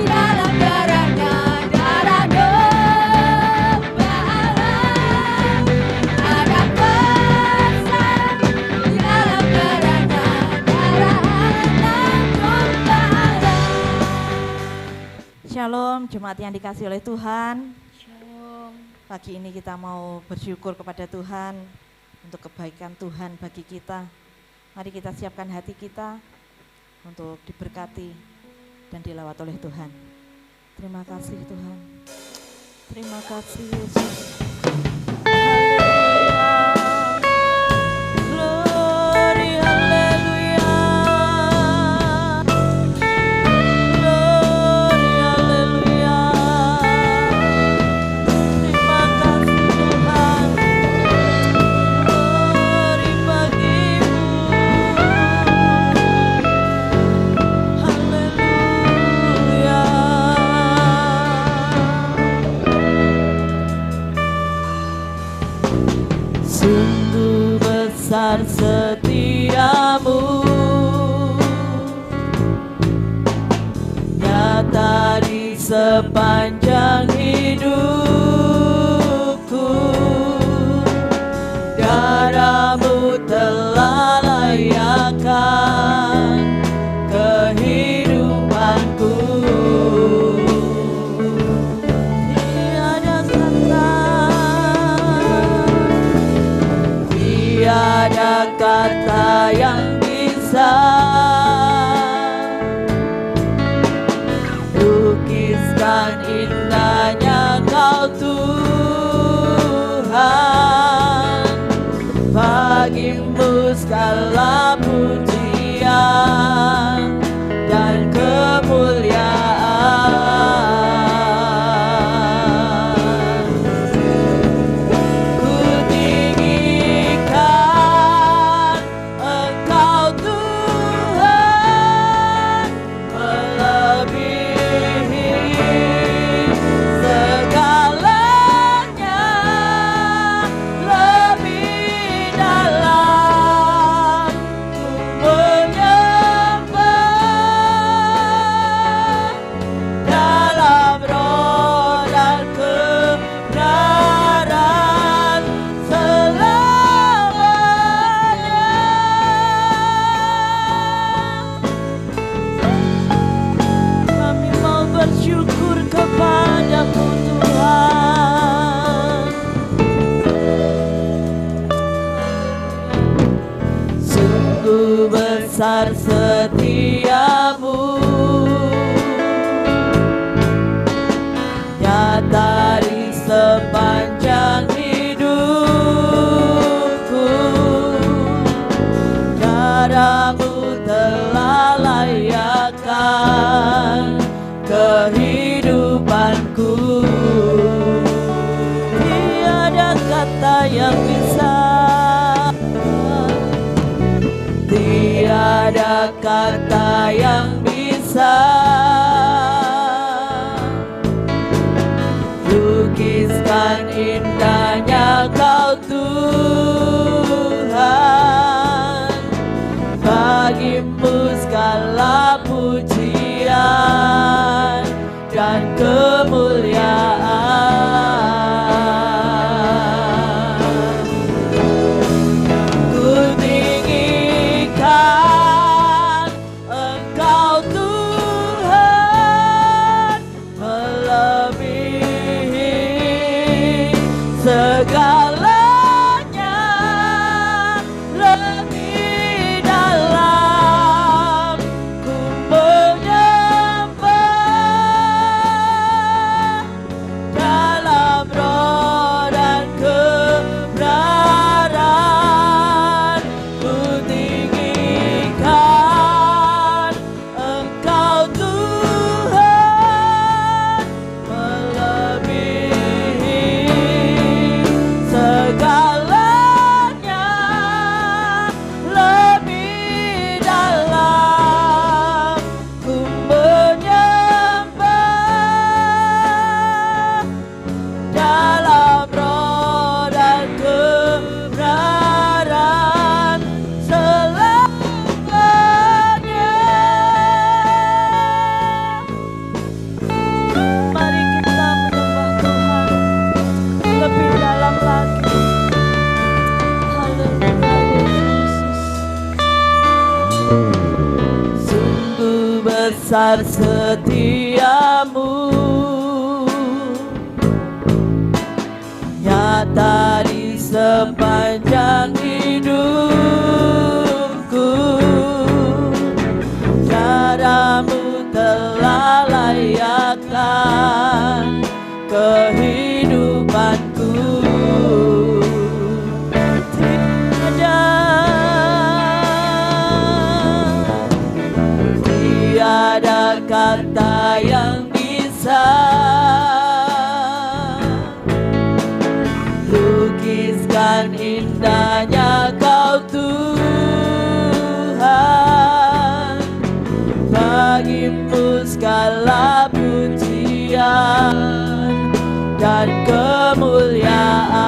dalam darahnya, darah gembala. Ada kuasa di dalam darahnya, darah anak gembala. Shalom, jemaat yang dikasihi oleh Tuhan. Shalom. Pagi ini kita mau bersyukur kepada Tuhan untuk kebaikan Tuhan bagi kita. Mari kita siapkan hati kita untuk diberkati dan dilawat oleh Tuhan. Terima kasih Tuhan. Terima kasih Yesus. Sungguh besar setiamu, nyata di sepanjang hidupku. Darahmu telah layakkan kehidupanku. Tiada kata yang bisa lukiskan indahnya Kau Tuhan. Bagimu segala pujian dan kemuliaan. Ku tinggikan Engkau Tuhan, melebihi segalanya, lebih dalam ku menyembah dalam roh dan kebenaran selamanya. Kami mau bersyukur kepadamu Tuhan. Sungguh besar setiamu, nyata di sepanjang hidupku. Darahmu telah layakkan kehidupanku. Tiada kata yang bisa, tiada kata yang bisa lukiskan indahnya Kau Tuhan. Bagimu segala pujian dan kemuliaan. Ku tinggikan Engkau Tuhan, melebihi segalanya, lebih dalam ku menyembah besar setiamu, nyata di sepanjang hidupku. Caramu telah layakkan kehidupanku. Tiada kata yang bisa lukiskan indahnya Kau Tuhan. Bagimu segala pujian dan kemuliaan.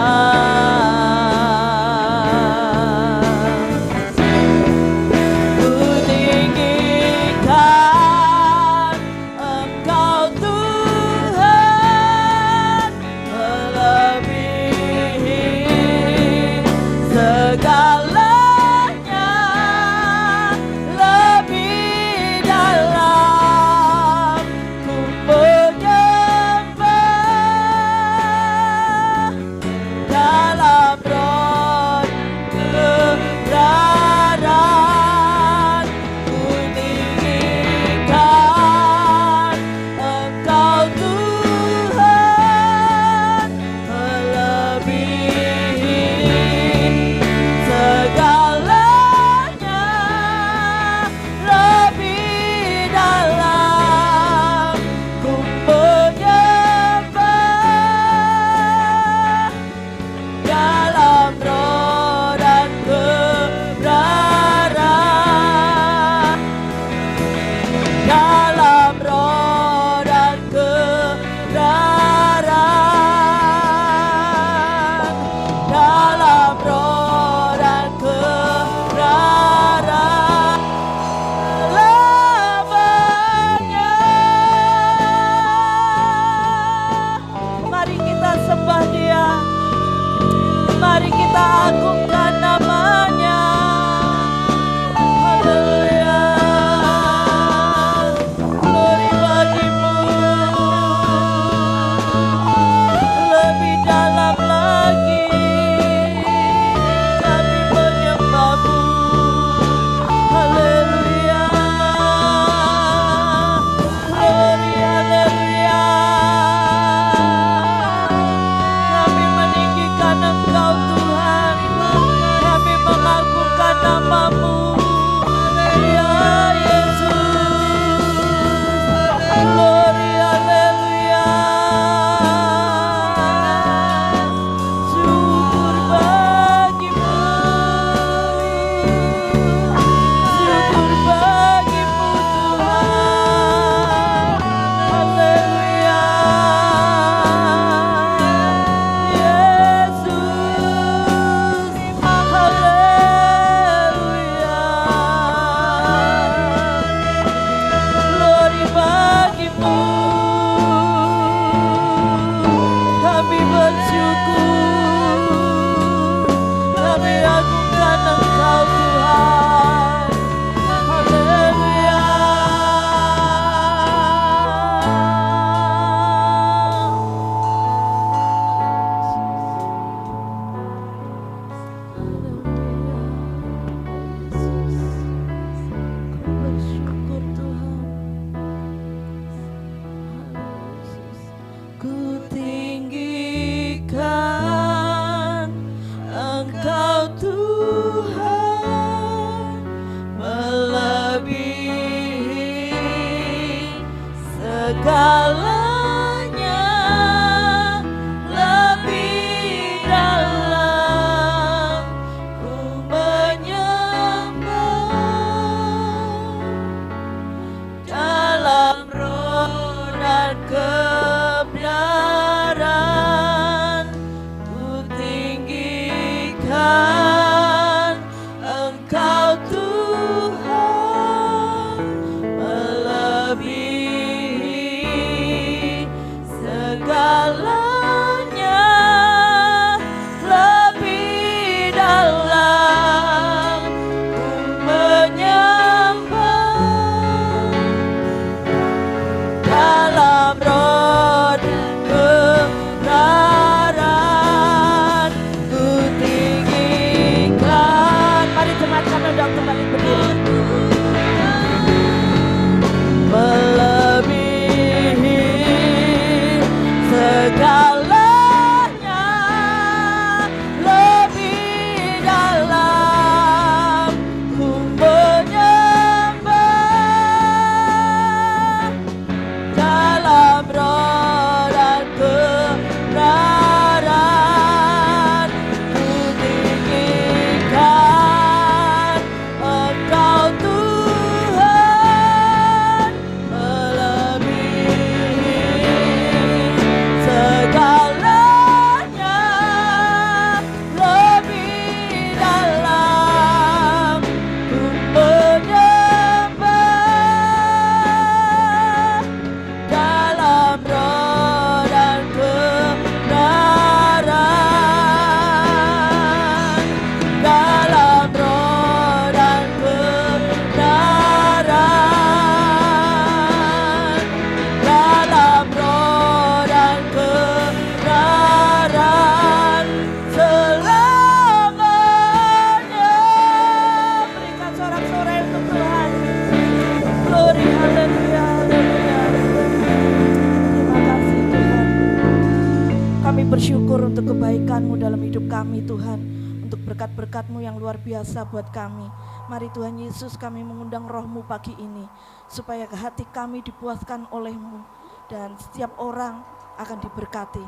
untuk kebaikan-Mu dalam hidup kami Tuhan, untuk berkat-berkat-Mu yang luar biasa buat kami. Mari Tuhan Yesus, kami mengundang Roh-Mu pagi ini, supaya hati kami dipuaskan oleh-Mu, dan setiap orang akan diberkati.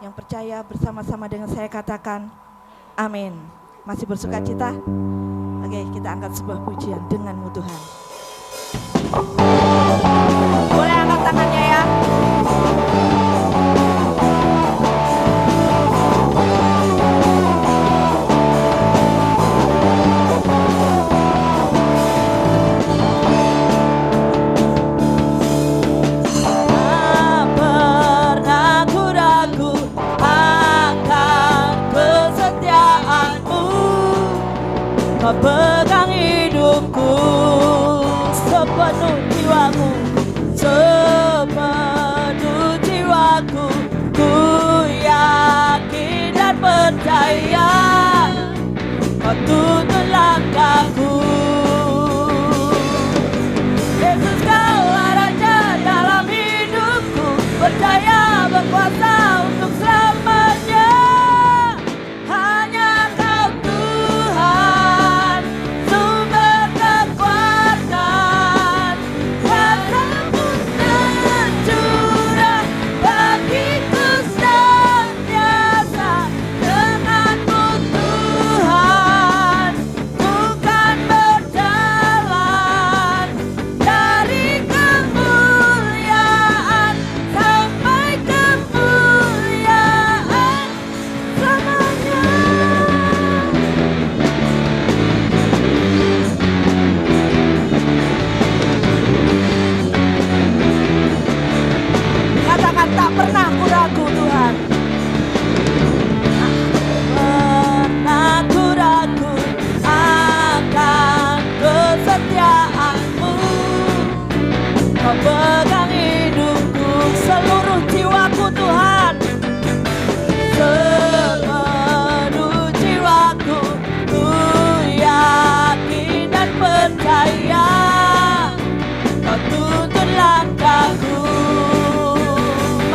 Yang percaya bersama-sama dengan saya katakan, amin. Masih bersuka cita? Oke, kita angkat sebuah pujian dengan-Mu Tuhan. Boleh angkat tangannya ya. Kau pegang hidupku sepenuh jiwaku, sepenuh jiwaku. Ku yakin dan percaya Kau tuntun langkahku. Yesus, Kaulah Raja dalam hidupku, percaya berkuasa untuk selamanya. Tak pernah ku ragu Tuhan, pernah ku ragu akan kesetiaan-Mu. Kau pegang hidupku, seluruh jiwaku Tuhan, sepenuh jiwaku. Ku yakin dan percaya Kau tuntun langkahku.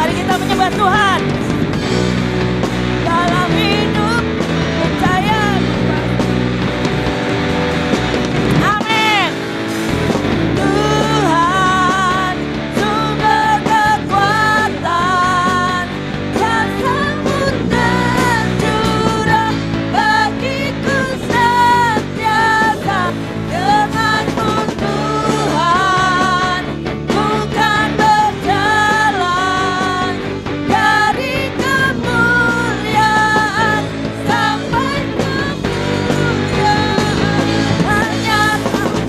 Mari kita menyembah Tuhan dalam hidup, percaya. Amin. Tuhan sumber kekuatan, kuasa-Mu tercurah bagiku sentiasa. Dengan-Mu Tuhan, ku kan berjalan dari kemuliaan sampai kemuliaan. Hanya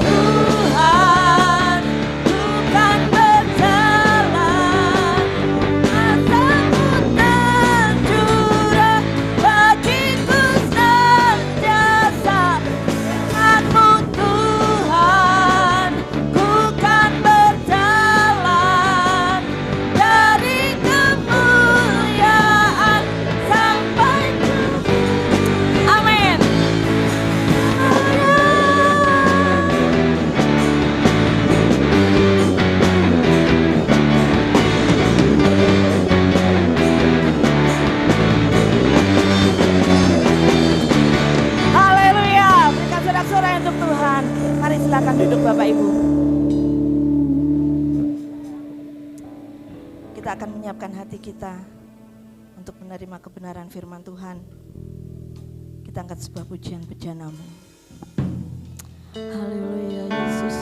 Tuhan, ku kan berjalan. Kuasa-Mu tercurah bagiku sentiasa. Dengan-Mu Tuhan, ku kan berjalan dari kemuliaan sampai amin. Haleluya. Berikan sorak-sorai untuk Tuhan. Mari silakan duduk Bapak Ibu. Kita akan menyiapkan hati kita untuk menerima kebenaran firman Tuhan. Kita angkat sebuah pujian bejana-Mu. Haleluya Yesus.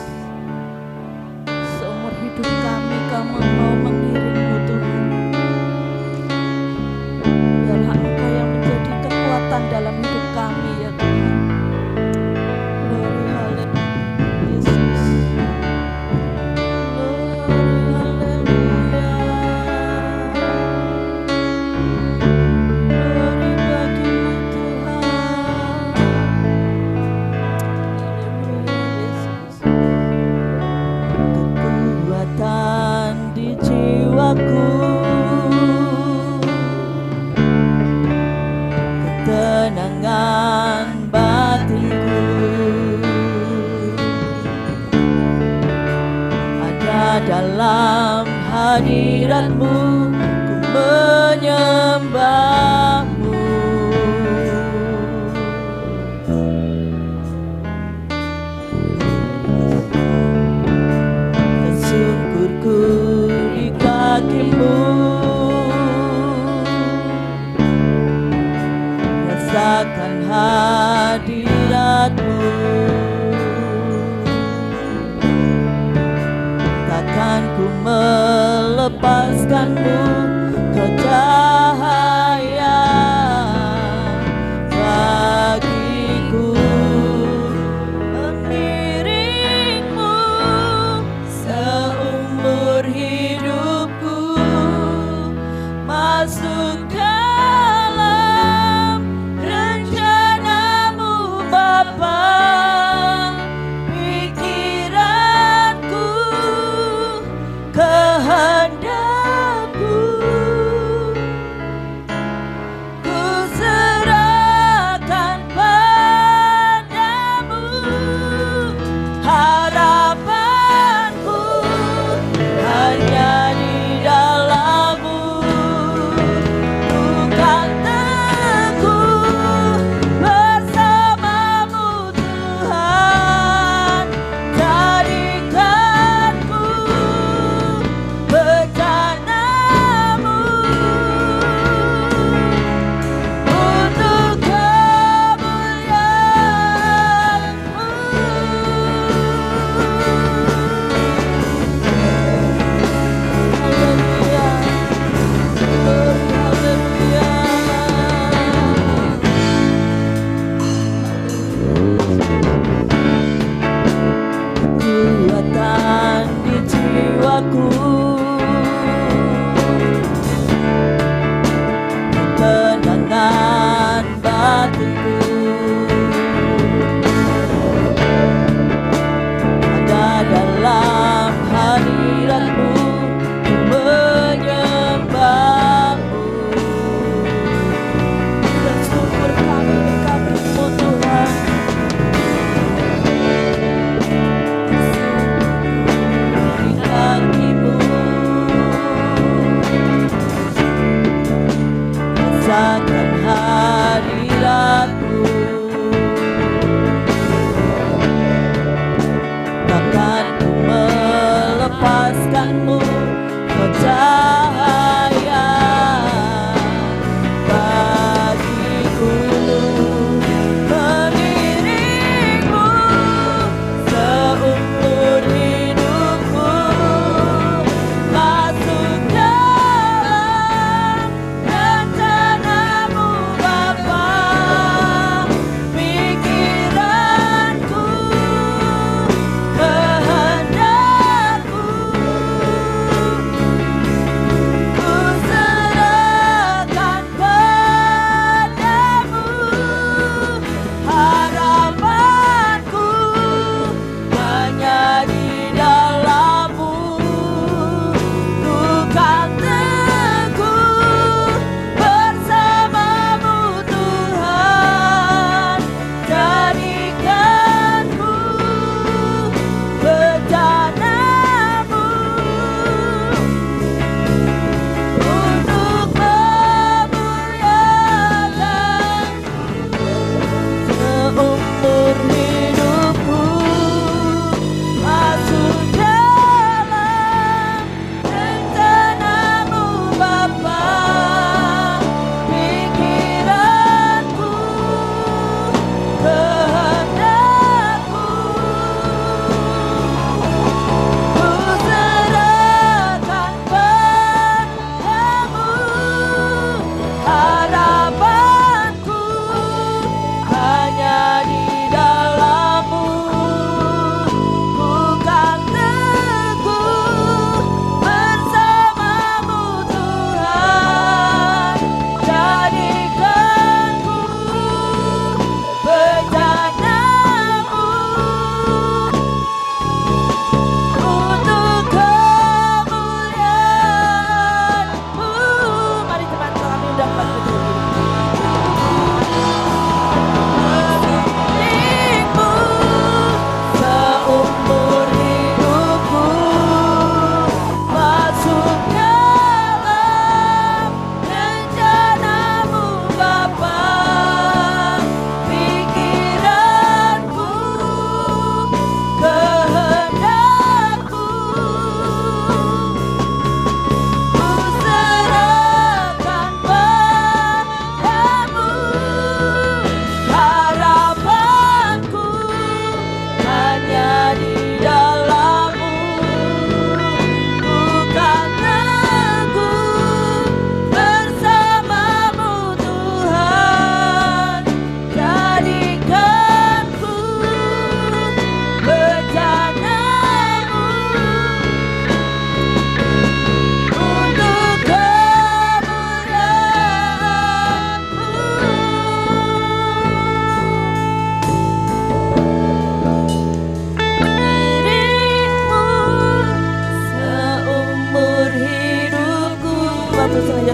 Seumur hidup kami mau mengiring-Mu Tuhan. Biarlah Engkau yang menjadi kekuatan dalam hidup kami ya Tuhan. Glory haleluya Yesus. Glory haleluya. Glory bagi-Mu Tuhan. Haleluya Yesus. Kekuatan di jiwaku, ketenangan batinku, ada dalam hadirat-Mu. Ku menyembah hambamu. Tersungkurku di kakimu, rasakan hadiratmu. Takkan ku melepaskanmu, kau cahaya bagiku. Mengiringmu seumur hidupku, masuk dalam rencanamu Bapa. Pikiranku, kehendakku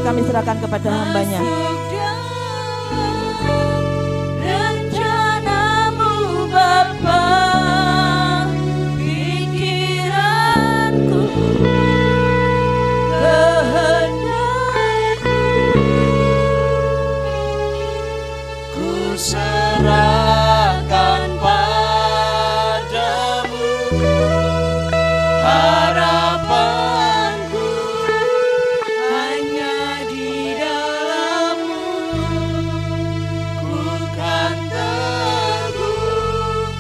kami serahkan kepada hambanya. Rencanamu Bapa, pikiranku, kehendakku, ku serahkan padamu harapanku hanya di dalam-Mu. Ku kan teguh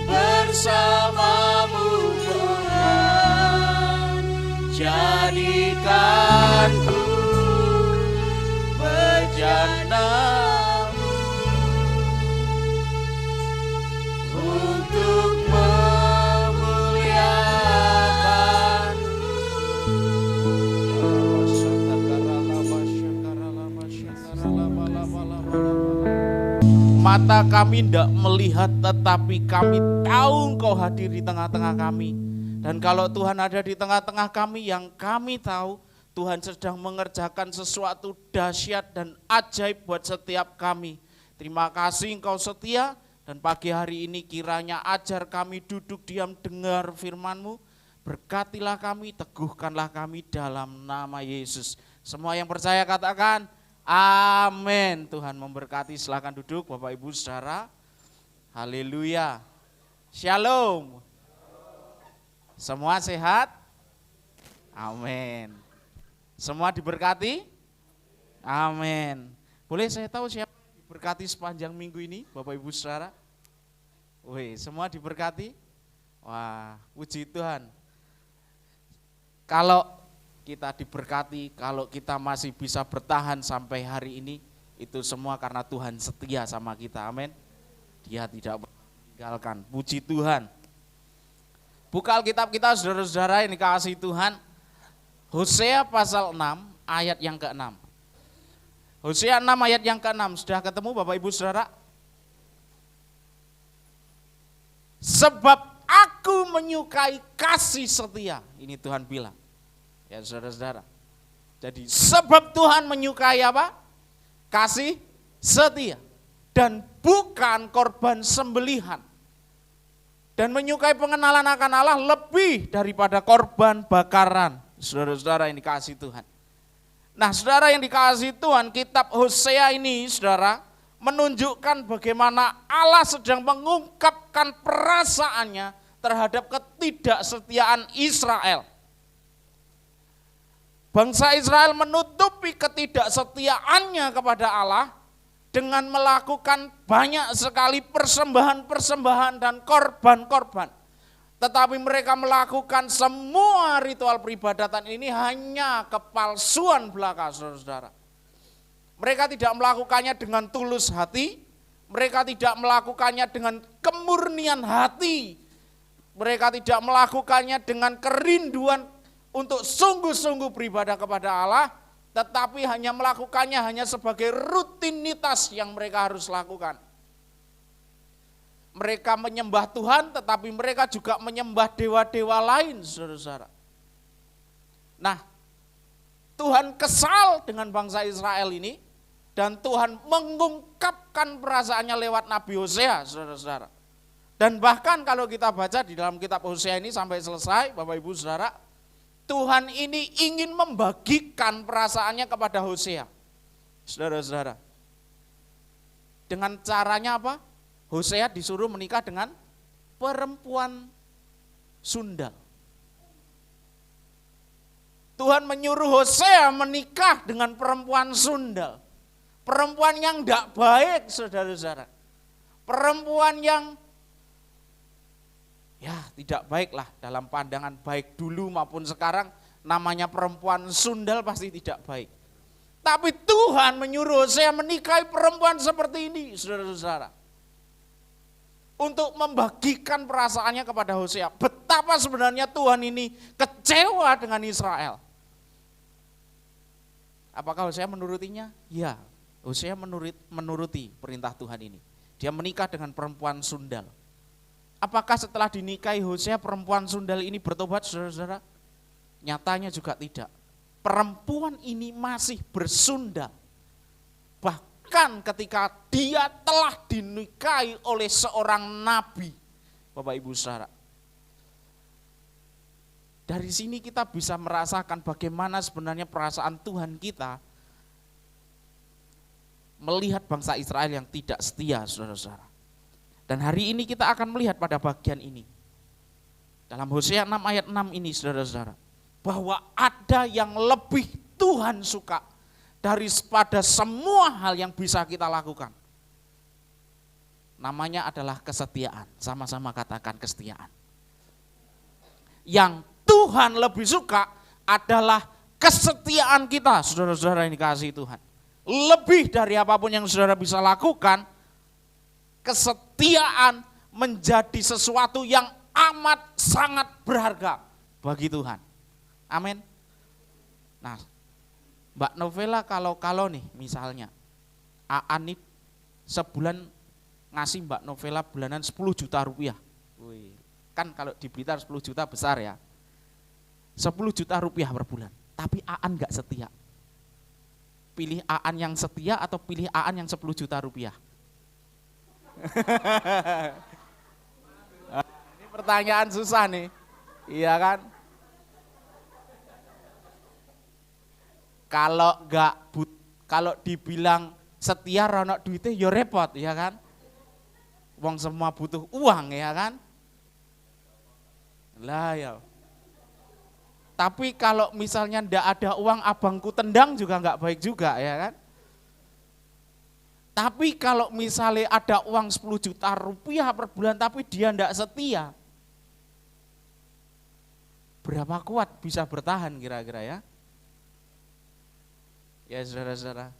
bersama-Mu Tuhan, jadikanku bejana-Mu untuk memuliakan. Mata kami tidak melihat, tetapi kami tahu Engkau hadir di tengah-tengah kami. Dan kalau Tuhan ada di tengah-tengah kami, yang kami tahu Tuhan sedang mengerjakan sesuatu dahsyat dan ajaib buat setiap kami. Terima kasih Engkau setia, dan pagi hari ini kiranya ajar kami duduk diam dengar firman-Mu. Berkatilah kami, teguhkanlah kami dalam nama Yesus. Semua yang percaya katakan amin. Tuhan memberkati. Silakan duduk Bapak Ibu Saudara. Haleluya. Shalom. Semua sehat? Amin. Semua diberkati? Amin. Boleh saya tahu siapa yang diberkati sepanjang minggu ini Bapak Ibu Saudara? Wih, semua diberkati? Wah, puji Tuhan. Kalau kita diberkati, kalau kita masih bisa bertahan sampai hari ini, itu semua karena Tuhan setia sama kita, amin. Dia tidak meninggalkan, puji Tuhan. Buka Alkitab kita saudara-saudara yang dikasihi Tuhan, Hosea pasal 6 ayat yang ke-6. Hosea 6 ayat yang ke-6, sudah ketemu Bapak Ibu Saudara? Sebab aku menyukai kasih setia, ini Tuhan bilang. Ya saudara-saudara. Jadi sebab Tuhan menyukai apa? Kasih setia. Dan bukan korban sembelihan. Dan menyukai pengenalan akan Allah lebih daripada korban bakaran. Saudara-saudara yang dikasihi Tuhan. Nah saudara yang dikasihi Tuhan, kitab Hosea ini saudara menunjukkan bagaimana Allah sedang mengungkapkan perasaannya terhadap ketidaksetiaan Israel. Bangsa Israel menutupi ketidaksetiaannya kepada Allah dengan melakukan banyak sekali persembahan-persembahan dan korban-korban. Tetapi mereka melakukan semua ritual peribadatan ini hanya kepalsuan belaka, saudara-saudara. Mereka tidak melakukannya dengan tulus hati, mereka tidak melakukannya dengan kemurnian hati, mereka tidak melakukannya dengan kerinduan untuk sungguh-sungguh beribadah kepada Allah, tetapi hanya melakukannya hanya sebagai rutinitas yang mereka harus lakukan. Mereka menyembah Tuhan, tetapi mereka juga menyembah dewa-dewa lain, saudara-saudara. Nah, Tuhan kesal dengan bangsa Israel ini, dan Tuhan mengungkapkan perasaannya lewat Nabi Hosea, saudara-saudara. Dan bahkan kalau kita baca di dalam kitab Hosea ini sampai selesai, Bapak Ibu Saudara, Tuhan ini ingin membagikan perasaannya kepada Hosea. Saudara-saudara. Dengan caranya apa? Hosea disuruh menikah dengan perempuan sundal. Tuhan menyuruh Hosea menikah dengan perempuan sundal. Perempuan yang tidak baik, saudara-saudara. Perempuan yang ya tidak baiklah dalam pandangan baik dulu maupun sekarang, namanya perempuan sundal pasti tidak baik. Tapi Tuhan menyuruh Hosea menikahi perempuan seperti ini, saudara-saudara. Untuk membagikan perasaannya kepada Hosea. Betapa sebenarnya Tuhan ini kecewa dengan Israel. Apakah Hosea menurutinya? Ya, Hosea menuruti perintah Tuhan ini. Dia menikah dengan perempuan sundal. Apakah setelah dinikahi Hosea perempuan sundal ini bertobat, saudara-saudara? Nyatanya juga tidak. perempuan ini masih bersunda. Bahkan ketika dia telah dinikahi oleh seorang nabi. Bapak Ibu Saudara. Dari sini kita bisa merasakan bagaimana sebenarnya perasaan Tuhan kita melihat bangsa Israel yang tidak setia, saudara-saudara. Dan hari ini kita akan melihat pada bagian ini. Dalam Hosea 6 ayat 6 ini, saudara-saudara, bahwa ada yang lebih Tuhan suka daripada semua hal yang bisa kita lakukan. Namanya adalah kesetiaan. Sama-sama katakan kesetiaan. Yang Tuhan lebih suka adalah kesetiaan kita, saudara-saudara ini kasih Tuhan. Lebih dari apapun yang saudara bisa lakukan, kesetiaan menjadi sesuatu yang amat sangat berharga bagi Tuhan. Amin. Nah, Mbak Novela kalau nih misalnya, Aan nih sebulan ngasih Mbak Novela bulanan 10 juta rupiah. Wih, kan kalau di Blitar 10 juta besar ya. 10 juta rupiah per bulan, tapi Aan gak setia. Pilih Aan yang setia atau pilih Aan yang 10 juta rupiah? Ini pertanyaan susah nih, iya kan? Kalau dibilang setia rono duitnya ya repot, ya kan? Wong semua butuh uang, ya kan? Lah ya. Tapi kalau misalnya ndak ada uang, abangku tendang juga nggak baik juga, ya kan? Tapi kalau misalnya ada uang 10 juta rupiah per bulan tapi dia ndak setia, berapa kuat bisa bertahan kira-kira ya? Ya saudara-saudara.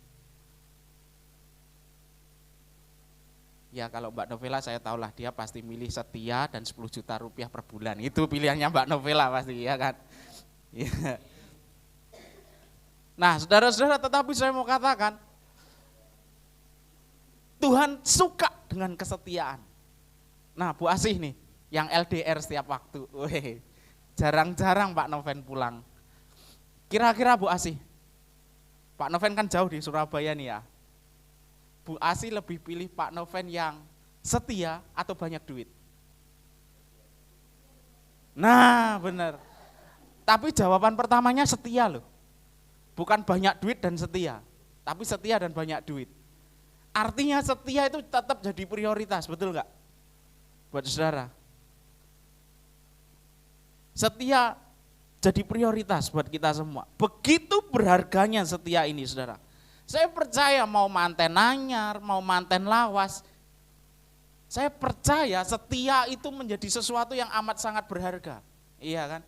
Ya kalau Mbak Novela saya tahulah dia pasti milih setia dan 10 juta rupiah per bulan. Itu pilihannya Mbak Novela pasti, ya kan? Ya. Nah saudara-saudara, tetapi saya mau katakan Tuhan suka dengan kesetiaan. Nah Bu Asih nih yang LDR setiap waktu. Weh, jarang-jarang Pak Noven pulang. Kira-kira Bu Asih, Pak Noven kan jauh di Surabaya nih ya. Bu Asih lebih pilih Pak Noven yang setia atau banyak duit? Nah benar. Tapi jawaban pertamanya setia loh. Bukan banyak duit dan setia, tapi setia dan banyak duit. Artinya setia itu tetap jadi prioritas, betul enggak? Buat saudara. Setia jadi prioritas buat kita semua. Begitu berharganya setia ini, saudara. Saya percaya mau manten anyar, mau manten lawas, saya percaya setia itu menjadi sesuatu yang amat sangat berharga. Iya kan?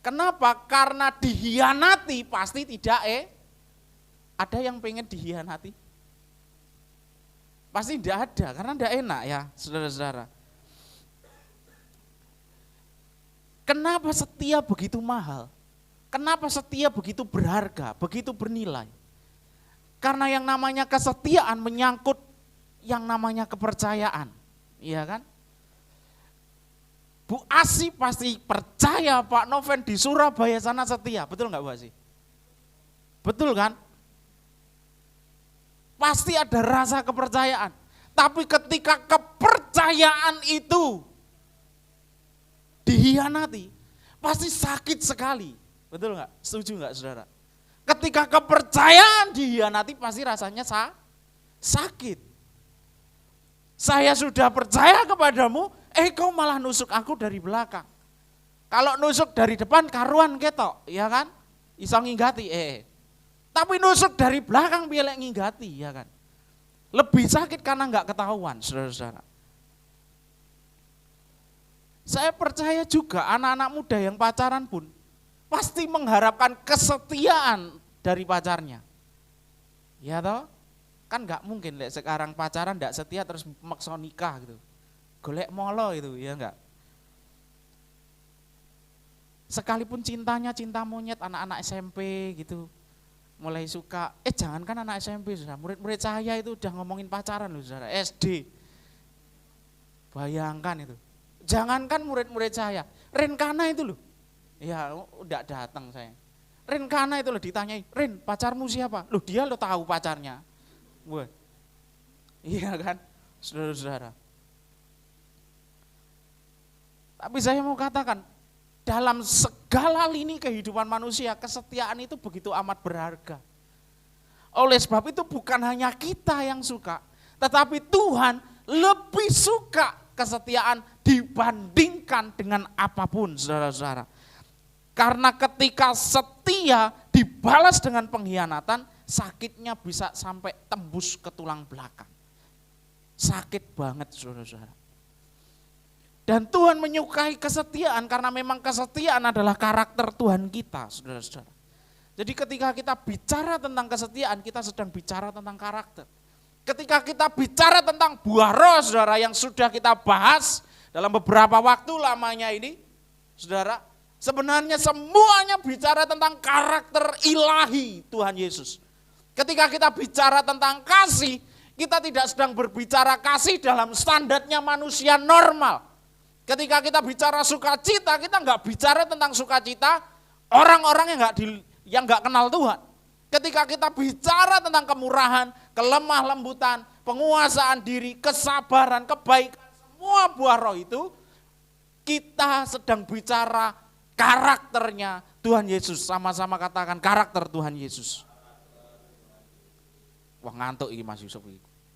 Kenapa? Karena dihianati pasti tidak ada yang pengen dihianati? Pasti tidak ada, karena tidak enak ya saudara-saudara. Kenapa setia begitu mahal? Kenapa setia begitu berharga, begitu bernilai? Karena yang namanya kesetiaan menyangkut yang namanya kepercayaan, iya kan? Bu Asih pasti percaya Pak Noven di Surabaya sana setia, betul nggak Bu Asih? Betul kan? Pasti ada rasa kepercayaan. Tapi ketika kepercayaan itu dihianati, pasti sakit sekali. Betul nggak? Setuju nggak saudara? Ketika kepercayaan dihianati pasti rasanya sakit. Saya sudah percaya kepadamu, kau malah nusuk aku dari belakang. Kalau nusuk dari depan karuan ketok, ya kan? Iso nginggati, Tapi nusuk dari belakang biar nginggati, ya kan? Lebih sakit karena nggak ketahuan, saudara-saudara. Saya percaya juga anak-anak muda yang pacaran pun pasti mengharapkan kesetiaan dari pacarnya. Ya toh? Kan nggak mungkin sekarang pacaran nggak setia terus maksa nikah gitu. Golek molo itu, ya enggak? Sekalipun cintanya cinta monyet anak-anak SMP gitu. Mulai suka, jangankan anak SMP sudah, murid-murid saya itu udah ngomongin pacaran loh saudara, SD. Bayangkan itu. Jangankan murid-murid saya, Rencana itu loh. Ya udah datang saya. Rin Kana itu loh ditanyai, Rin pacarmu siapa? Loh dia lo tahu pacarnya. Wah. Iya kan, saudara-saudara. Tapi saya mau katakan, dalam segala lini kehidupan manusia, kesetiaan itu begitu amat berharga. Oleh sebab itu bukan hanya kita yang suka, tetapi Tuhan lebih suka kesetiaan dibandingkan dengan apapun, saudara-saudara. Karena ketika setia dibalas dengan pengkhianatan, sakitnya bisa sampai tembus ke tulang belakang. Sakit banget, saudara-saudara. Dan Tuhan menyukai kesetiaan karena memang kesetiaan adalah karakter Tuhan kita, saudara-saudara. Jadi ketika kita bicara tentang kesetiaan, kita sedang bicara tentang karakter. Ketika kita bicara tentang buah roh, saudara, yang sudah kita bahas dalam beberapa waktu lamanya ini, saudara, sebenarnya semuanya bicara tentang karakter ilahi Tuhan Yesus. Ketika kita bicara tentang kasih, kita tidak sedang berbicara kasih dalam standarnya manusia normal. Ketika kita bicara sukacita, kita nggak bicara tentang sukacita orang-orang yang nggak kenal Tuhan. Ketika kita bicara tentang kemurahan, kelemah lembutan, penguasaan diri, kesabaran, kebaikan, semua buah roh itu, kita sedang bicara karakternya Tuhan Yesus. Sama-sama katakan karakter Tuhan Yesus. Wah ngantuk ini Mas Yusuf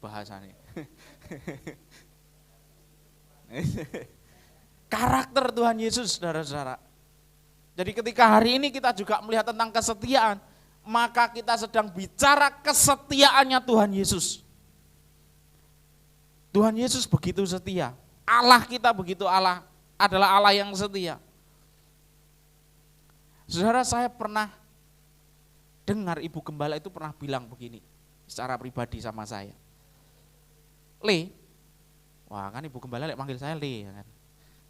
bahasanya. Karakter Tuhan Yesus, saudara-saudara. Jadi ketika hari ini kita juga melihat tentang kesetiaan, maka kita sedang bicara kesetiaannya Tuhan Yesus. Tuhan Yesus begitu setia. Allah kita begitu adalah Allah yang setia. Saudara, saya pernah dengar Ibu Gembala itu pernah bilang begini, secara pribadi sama saya. Le, wah kan Ibu Gembala manggil saya Le, kan?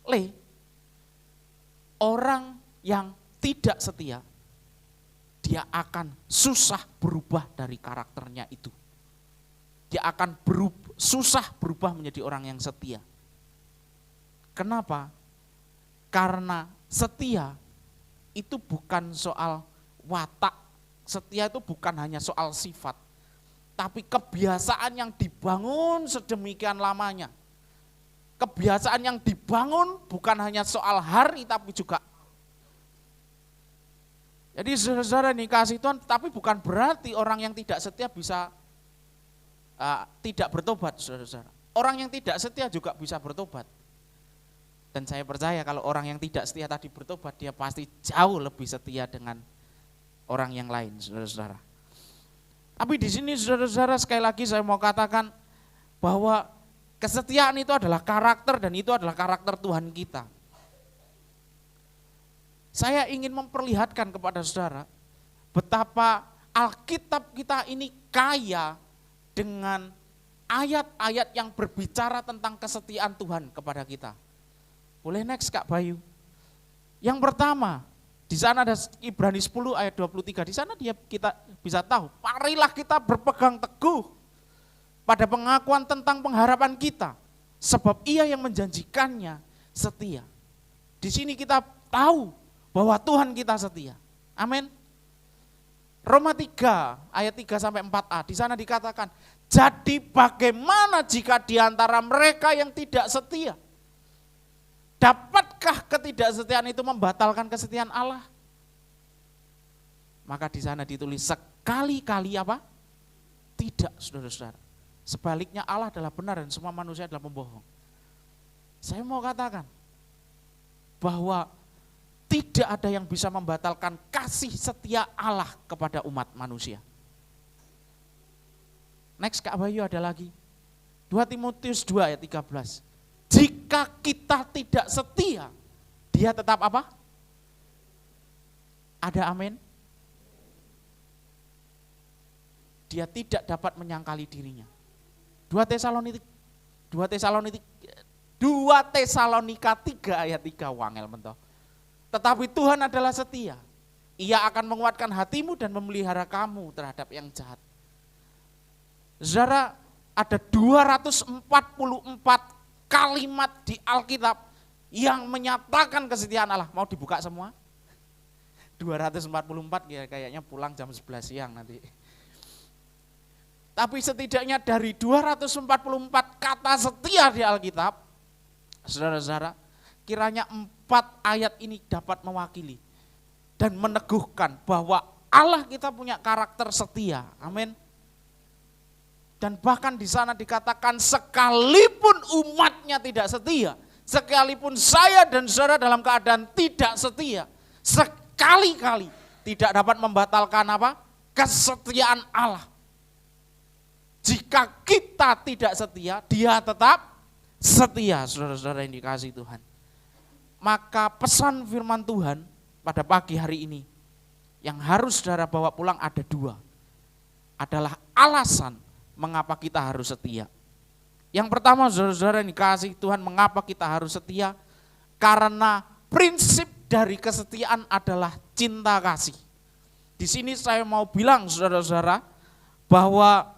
Le, orang yang tidak setia, dia akan susah berubah dari karakternya itu. Dia akan susah berubah menjadi orang yang setia. Kenapa? Karena setia itu bukan soal watak, setia itu bukan hanya soal sifat, tapi kebiasaan yang dibangun sedemikian lamanya. Kebiasaan yang dibangun bukan hanya soal hari tapi juga. Jadi saudara-saudara ini kasih Tuhan, tapi bukan berarti orang yang tidak setia bisa tidak bertobat, saudara-saudara. Orang yang tidak setia juga bisa bertobat. Dan saya percaya kalau orang yang tidak setia tadi bertobat, dia pasti jauh lebih setia dengan orang yang lain, saudara-saudara. Tapi di sini saudara-saudara sekali lagi saya mau katakan bahwa kesetiaan itu adalah karakter dan itu adalah karakter Tuhan kita. Saya ingin memperlihatkan kepada saudara betapa Alkitab kita ini kaya dengan ayat-ayat yang berbicara tentang kesetiaan Tuhan kepada kita. Boleh next Kak Bayu. Yang pertama, di sana ada Ibrani 10 ayat 23. Di sana kita bisa tahu, marilah kita berpegang teguh pada pengakuan tentang pengharapan kita, sebab Ia yang menjanjikannya setia. Di sini kita tahu bahwa Tuhan kita setia. Amin. Roma 3 ayat 3 sampai 4a, di sana dikatakan, jadi bagaimana jika di antara mereka yang tidak setia? Dapatkah ketidaksetiaan itu membatalkan kesetiaan Allah? Maka di sana ditulis sekali-kali apa? Tidak, saudara-saudara. Sebaliknya Allah adalah benar dan semua manusia adalah pembohong. Saya mau katakan bahwa tidak ada yang bisa membatalkan kasih setia Allah kepada umat manusia. Next Kak Bayu ada lagi. 2 Timotius 2 ayat 13. Jika kita tidak setia, dia tetap apa? Ada amin? Dia tidak dapat menyangkali dirinya. 2 Tesalonika 3 ayat 3 wangel mentoh. Tetapi Tuhan adalah setia. Ia akan menguatkan hatimu dan memelihara kamu terhadap yang jahat. Saudara, ada 244 kalimat di Alkitab yang menyatakan kesetiaan Allah. Mau dibuka semua? 244 ya kayaknya pulang jam 11 siang nanti. Tapi setidaknya dari 244 kata setia di Alkitab, saudara-saudara, kiranya 4 ayat ini dapat mewakili dan meneguhkan bahwa Allah kita punya karakter setia. Amin. Dan bahkan di sana dikatakan sekalipun umatnya tidak setia, sekalipun saya dan saudara dalam keadaan tidak setia, sekali-kali tidak dapat membatalkan apa? Kesetiaan Allah. Jika kita tidak setia, Dia tetap setia, saudara-saudara yang dikasihi Tuhan. Maka pesan firman Tuhan pada pagi hari ini yang harus saudara bawa pulang ada 2. Adalah alasan mengapa kita harus setia. Yang pertama, saudara-saudara yang dikasihi Tuhan, mengapa kita harus setia? Karena prinsip dari kesetiaan adalah cinta kasih. Di sini saya mau bilang saudara-saudara bahwa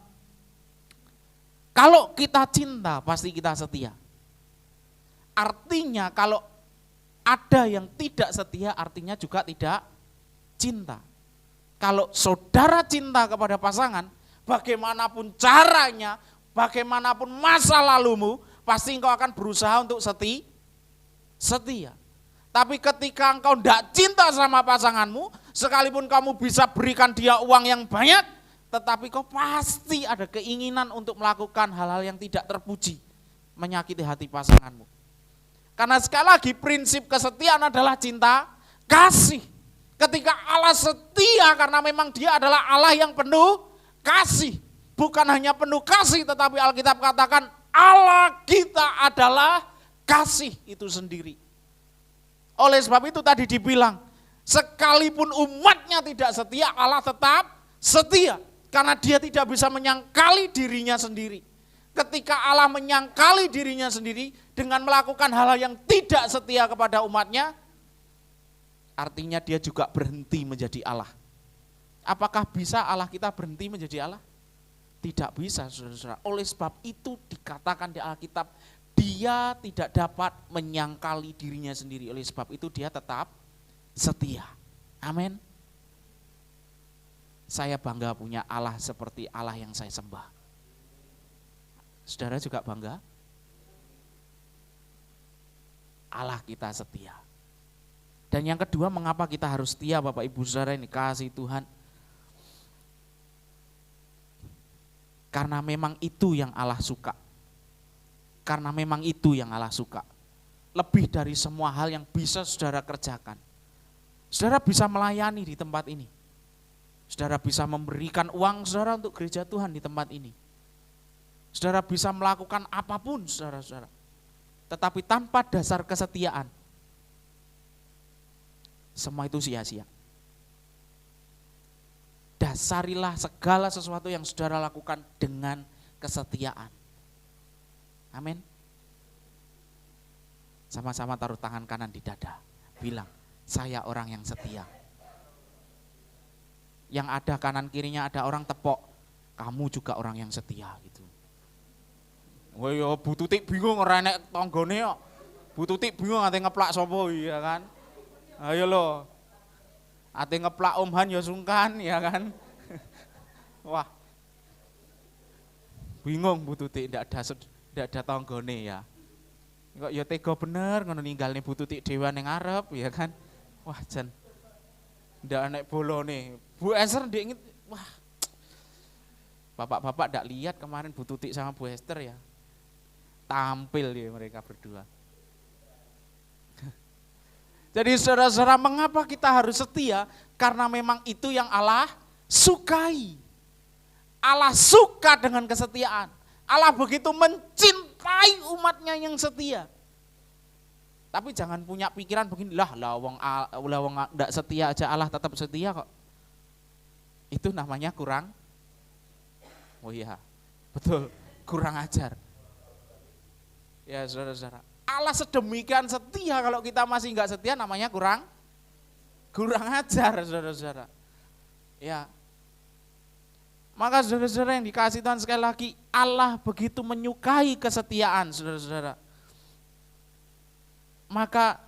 kalau kita cinta pasti kita setia. Artinya kalau ada yang tidak setia artinya juga tidak cinta. Kalau saudara cinta kepada pasangan, bagaimanapun caranya, bagaimanapun masa lalumu, pasti engkau akan berusaha untuk setia. Tapi ketika engkau tidak cinta sama pasanganmu, sekalipun kamu bisa berikan dia uang yang banyak, tetapi kau pasti ada keinginan untuk melakukan hal-hal yang tidak terpuji, menyakiti hati pasanganmu. Karena sekali lagi prinsip kesetiaan adalah cinta kasih. Ketika Allah setia karena memang Dia adalah Allah yang penuh kasih. Bukan hanya penuh kasih, tetapi Alkitab katakan Allah kita adalah kasih itu sendiri. Oleh sebab itu tadi dibilang, sekalipun umatnya tidak setia, Allah tetap setia. Karena Dia tidak bisa menyangkali dirinya sendiri. Ketika Allah menyangkali dirinya sendiri dengan melakukan hal-hal yang tidak setia kepada umatnya, artinya Dia juga berhenti menjadi Allah. Apakah bisa Allah kita berhenti menjadi Allah? Tidak bisa, saudara-saudara. Oleh sebab itu dikatakan di Alkitab, Dia tidak dapat menyangkali dirinya sendiri. Oleh sebab itu Dia tetap setia. Amin. Saya bangga punya Allah seperti Allah yang saya sembah. Saudara juga bangga? Allah kita setia. Dan yang kedua, mengapa kita harus setia Bapak Ibu Saudara yang dikasihi Tuhan? Karena memang itu yang Allah suka. Karena memang itu yang Allah suka. Lebih dari semua hal yang bisa saudara kerjakan. Saudara bisa melayani di tempat ini. Saudara bisa memberikan uang saudara untuk gereja Tuhan di tempat ini. Saudara bisa melakukan apapun saudara-saudara. Tetapi tanpa dasar kesetiaan, semua itu sia-sia. Dasarilah segala sesuatu yang saudara lakukan dengan kesetiaan. Amin. Sama-sama taruh tangan kanan di dada. Bilang, saya orang yang setia. Yang ada kanan kirinya ada orang tepok, kamu juga orang yang setia gitu. Wah ya Bu Tutik bingung ora nek tanggane kok. Bu Tutik bingung ate ngeplak sapa ya kan. Ayo lo. Ate ngeplak Om Han ya sungkan ya kan. Wah. Bingung Bu Tutik ndak ada tanggane ya. Kok ya tega bener ngono ninggalne Bu Tutik dhewean ning ngarep ya kan. Wah jan. Ndak anek bolone. Bu Esther ndek wah. Bapak-bapak ndak lihat kemarin Bu Tutik sama Bu Esther ya. Tampil ya mereka berdua. Jadi saudara-saudara, mengapa kita harus setia? Karena memang itu yang Allah sukai. Allah suka dengan kesetiaan. Allah begitu mencintai umatnya yang setia. Tapi jangan punya pikiran begini, lah wong enggak setia aja Allah tetap setia kok. Itu namanya kurang. Oh iya, betul, kurang ajar. Ya saudara-saudara, Allah sedemikian setia, kalau kita masih enggak setia namanya kurang ajar saudara-saudara. Ya. Maka saudara-saudara yang dikasihi Tuhan, sekali lagi Allah begitu menyukai kesetiaan saudara-saudara. Maka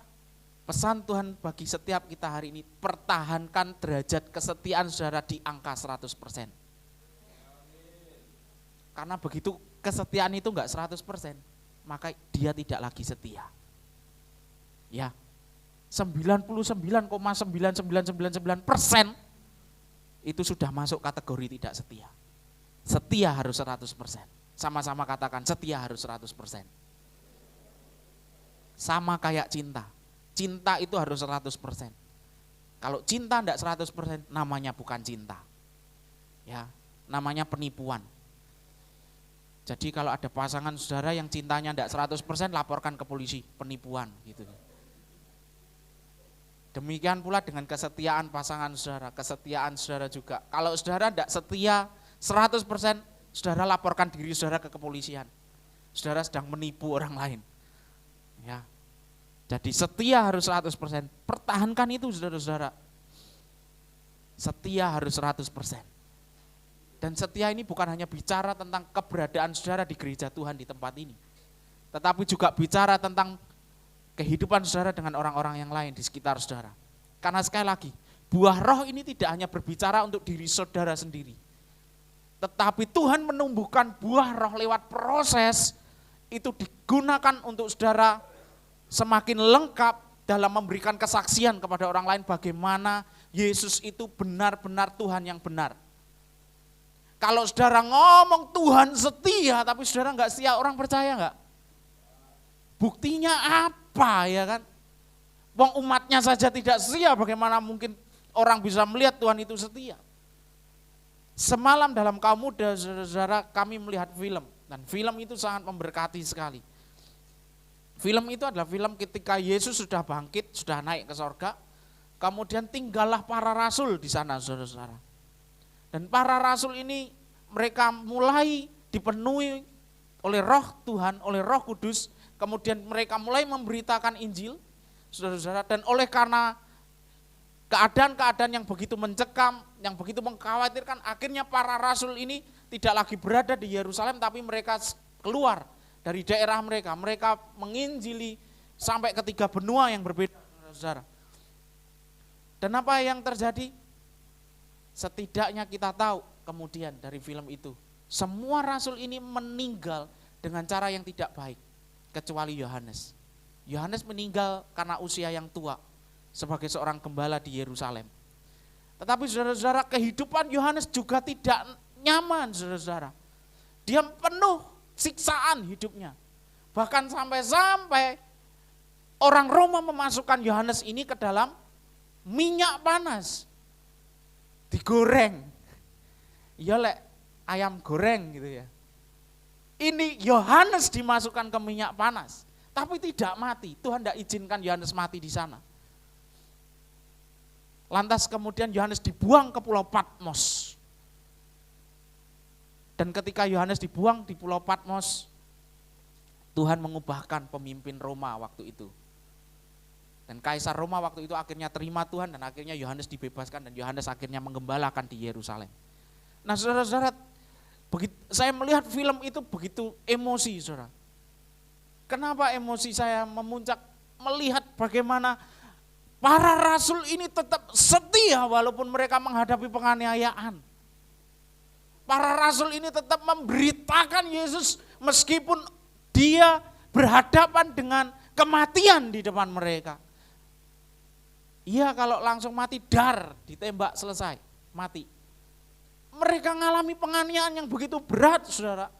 Pesan Tuhan bagi setiap kita hari ini, pertahankan derajat kesetiaan saudara di angka 100%. Karena begitu kesetiaan itu enggak 100%, maka dia tidak lagi setia. Ya, 99,9999% itu sudah masuk kategori tidak setia. Setia harus 100%. Sama-sama katakan, setia harus 100%. Sama kayak cinta. Cinta itu harus 100%. Kalau cinta enggak 100%, namanya bukan cinta. Ya, namanya penipuan. Jadi kalau ada pasangan saudara yang cintanya enggak 100%, laporkan ke polisi, penipuan gitu. Demikian pula dengan kesetiaan pasangan saudara, kesetiaan saudara juga. Kalau saudara enggak setia 100%, saudara laporkan diri saudara ke kepolisian. Saudara sedang menipu orang lain. Ya. Jadi setia harus 100%. Pertahankan itu saudara-saudara. Setia harus 100%. Dan setia ini bukan hanya bicara tentang keberadaan saudara di gereja Tuhan di tempat ini. Tetapi juga bicara tentang kehidupan saudara dengan orang-orang yang lain di sekitar saudara. Karena sekali lagi, buah roh ini tidak hanya berbicara untuk diri saudara sendiri. Tetapi Tuhan menumbuhkan buah roh lewat proses itu digunakan untuk saudara semakin lengkap dalam memberikan kesaksian kepada orang lain bagaimana Yesus itu benar-benar Tuhan yang benar. Kalau saudara ngomong Tuhan setia tapi saudara enggak setia, orang percaya enggak? Buktinya apa ya kan? Wong umatnya saja tidak setia, bagaimana mungkin orang bisa melihat Tuhan itu setia? Semalam dalam kaum muda saudara kami melihat film dan film itu sangat memberkati sekali. Film itu adalah film ketika Yesus sudah bangkit, sudah naik ke sorga, kemudian tinggallah para rasul di sana saudara-saudara. Dan para rasul ini mereka mulai dipenuhi oleh roh Tuhan, oleh roh kudus, kemudian mereka mulai memberitakan Injil, saudara-saudara, dan oleh karena keadaan-keadaan yang begitu mencekam, yang begitu mengkhawatirkan, akhirnya para rasul ini tidak lagi berada di Yerusalem, tapi mereka keluar dari daerah mereka menginjili sampai ke 3 benua yang berbeda, saudara. Dan apa yang terjadi? Setidaknya kita tahu kemudian dari film itu, semua rasul ini meninggal dengan cara yang tidak baik, kecuali Yohanes. Yohanes meninggal karena usia yang tua sebagai seorang gembala di Yerusalem. Tetapi saudara-saudara, kehidupan Yohanes juga tidak nyaman, saudara-saudara. Dia penuh siksaan hidupnya. Bahkan sampai orang Roma memasukkan Yohanes ini ke dalam minyak panas. Digoreng. Ya lek ayam goreng gitu ya. Ini Yohanes dimasukkan ke minyak panas, tapi tidak mati. Tuhan tidak izinkan Yohanes mati di sana. Lantas kemudian Yohanes dibuang ke Pulau Patmos. Dan ketika Yohanes dibuang di Pulau Patmos, Tuhan mengubahkan pemimpin Roma waktu itu. Dan Kaisar Roma waktu itu akhirnya terima Tuhan dan akhirnya Yohanes dibebaskan dan Yohanes akhirnya menggembalakan di Yerusalem. Nah saudara-saudara, saya melihat film itu begitu emosi saudara. Kenapa emosi saya memuncak? Melihat bagaimana para rasul ini tetap setia walaupun mereka menghadapi penganiayaan. Para rasul ini tetap memberitakan Yesus meskipun dia berhadapan dengan kematian di depan mereka. Iya, kalau langsung mati dar, ditembak selesai, mati. Mereka mengalami penganiayaan yang begitu berat, saudara.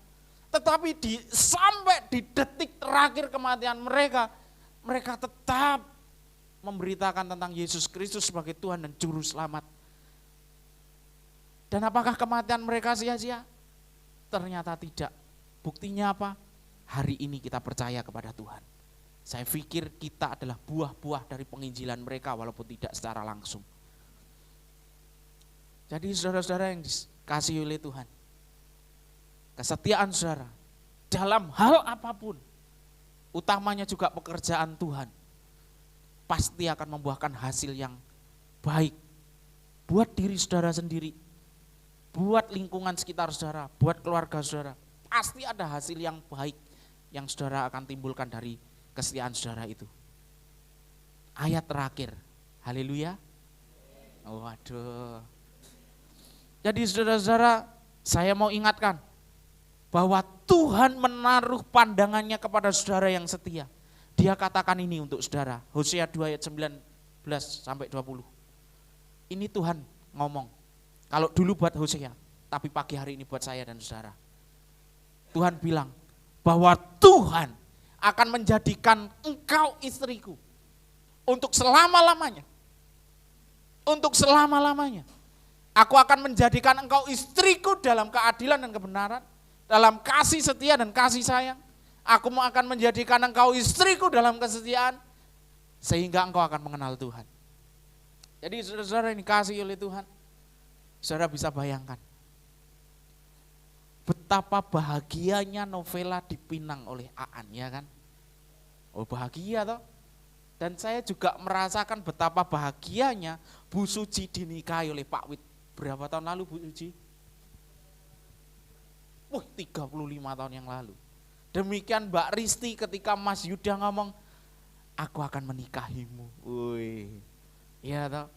Tetapi sampai di detik terakhir kematian mereka, mereka tetap memberitakan tentang Yesus Kristus sebagai Tuhan dan Juru Selamat. Dan apakah kematian mereka sia-sia? Ternyata tidak. Buktinya apa? Hari ini kita percaya kepada Tuhan. Saya pikir kita adalah buah-buah dari penginjilan mereka walaupun tidak secara langsung. Jadi saudara-saudara yang dikasihi oleh Tuhan, kesetiaan saudara dalam hal apapun, utamanya juga pekerjaan Tuhan, pasti akan membuahkan hasil yang baik buat diri saudara sendiri, buat lingkungan sekitar saudara, buat keluarga saudara. Pasti ada hasil yang baik yang saudara akan timbulkan dari kesetiaan saudara itu. ayat terakhir. Haleluya. Waduh. Jadi saudara-saudara, saya mau ingatkan bahwa Tuhan menaruh pandangannya kepada saudara yang setia. Dia katakan ini untuk saudara, Hosea 2 ayat 19 sampai 20. Ini Tuhan ngomong, kalau dulu buat Hosea, tapi pagi hari ini buat saya dan saudara. Tuhan bilang bahwa Tuhan akan menjadikan engkau istriku untuk selama-lamanya. Untuk selama-lamanya. Aku akan menjadikan engkau istriku dalam keadilan dan kebenaran, dalam kasih setia dan kasih sayang. Aku akan menjadikan engkau istriku dalam kesetiaan, sehingga engkau akan mengenal Tuhan. Jadi saudara-saudara ini kasih oleh Tuhan. Saudara bisa bayangkan betapa bahagianya Novela dipinang oleh Aan, ya kan? Oh bahagia toh. Dan saya juga merasakan betapa bahagianya Bu Suci dinikahi oleh Pak Wit. Berapa tahun lalu Bu Suci? 35 tahun yang lalu. Demikian Mbak Risti ketika Mas Yuda ngomong, aku akan menikahimu. Wih, iya toh.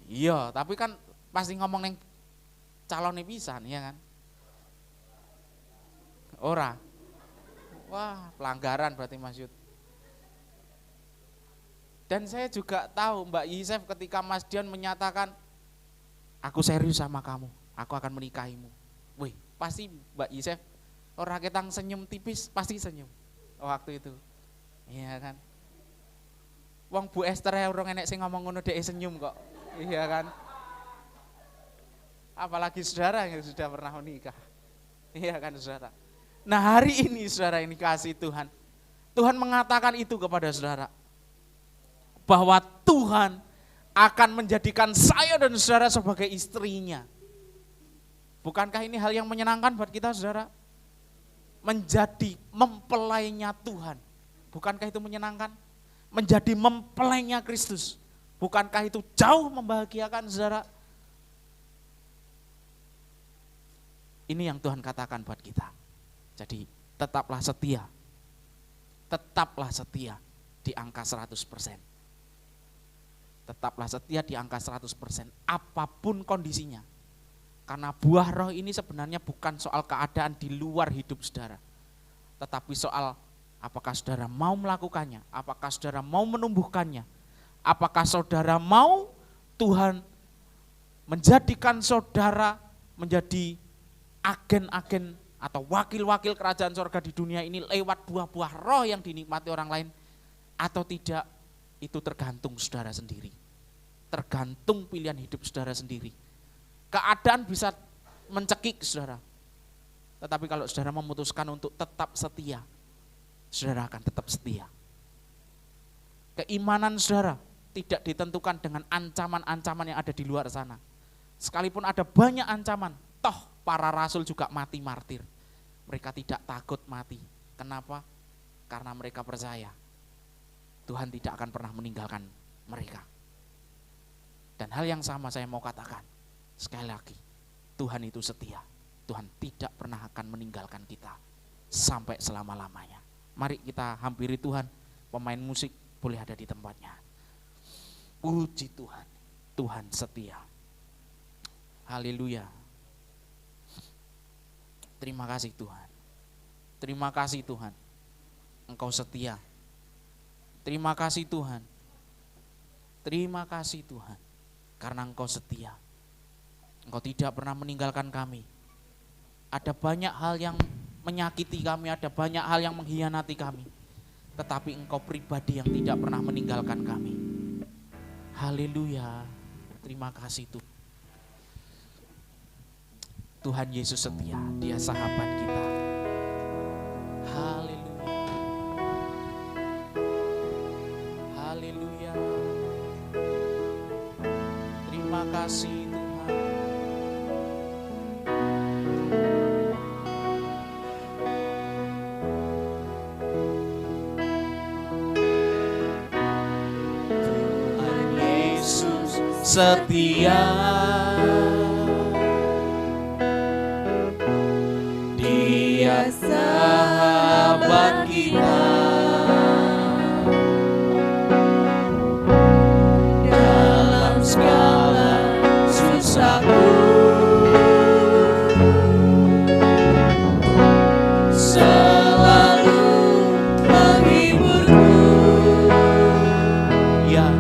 Iya, tapi kan pasti ngomong yang calonnya pisan, ya kan? Ora. Wah, pelanggaran berarti Mas Yud. Dan saya juga tahu Mbak Yisef ketika Mas Dion menyatakan, aku serius sama kamu, aku akan menikahimu. Wih, pasti Mbak Yisef, orang ketang senyum tipis, pasti senyum waktu itu. Iya kan? Wong Bu Esther ya orang enek sing ngomong ngono dhek senyum kok. Iya kan? Apalagi saudara yang sudah pernah menikah. Iya kan saudara? Nah hari ini saudara ini kasih Tuhan. Tuhan mengatakan itu kepada saudara. Bahwa Tuhan akan menjadikan saya dan saudara sebagai istrinya. Bukankah ini hal yang menyenangkan buat kita saudara? Menjadi mempelainya Tuhan. Bukankah itu menyenangkan? Menjadi mempelainya Kristus. Bukankah itu jauh membahagiakan saudara? Ini yang Tuhan katakan buat kita. Jadi tetaplah setia. Tetaplah setia di angka 100%. Tetaplah setia di angka 100%. Apapun kondisinya. Karena buah roh ini sebenarnya bukan soal keadaan di luar hidup saudara. Tetapi soal apakah saudara mau melakukannya. Apakah saudara mau menumbuhkannya. Apakah saudara mau Tuhan menjadikan saudara menjadi agen-agen atau wakil-wakil kerajaan sorga di dunia ini lewat buah-buah roh yang dinikmati orang lain atau tidak, itu tergantung saudara sendiri. Tergantung pilihan hidup saudara sendiri. Keadaan bisa mencekik saudara. Tetapi kalau saudara memutuskan untuk tetap setia, saudara akan tetap setia. Keimanan saudara tidak ditentukan dengan ancaman-ancaman yang ada di luar sana. Sekalipun ada banyak ancaman, toh para rasul juga mati martir. Mereka tidak takut mati. Kenapa? Karena mereka percaya Tuhan tidak akan pernah meninggalkan mereka. Dan hal yang sama saya mau katakan, sekali lagi, Tuhan itu setia. Tuhan tidak pernah akan meninggalkan kita sampai selama-lamanya. Mari kita hampiri Tuhan. Pemain musik boleh ada di tempatnya. Puji Tuhan, Tuhan setia. Haleluya. Terima kasih Tuhan. Terima kasih Tuhan. Engkau setia. Terima kasih Tuhan. Terima kasih Tuhan. Karena Engkau setia. Engkau tidak pernah meninggalkan kami. Ada banyak hal yang menyakiti kami, ada banyak hal yang mengkhianati kami. Tetapi Engkau pribadi yang tidak pernah meninggalkan kami. Haleluya. Terima kasih Tuhan. Tuhan Yesus setia, Dia sahabat kita. Haleluya. Haleluya. Terima kasih Tuhan. Tuhan Yesus setia. Dia sahabat kita.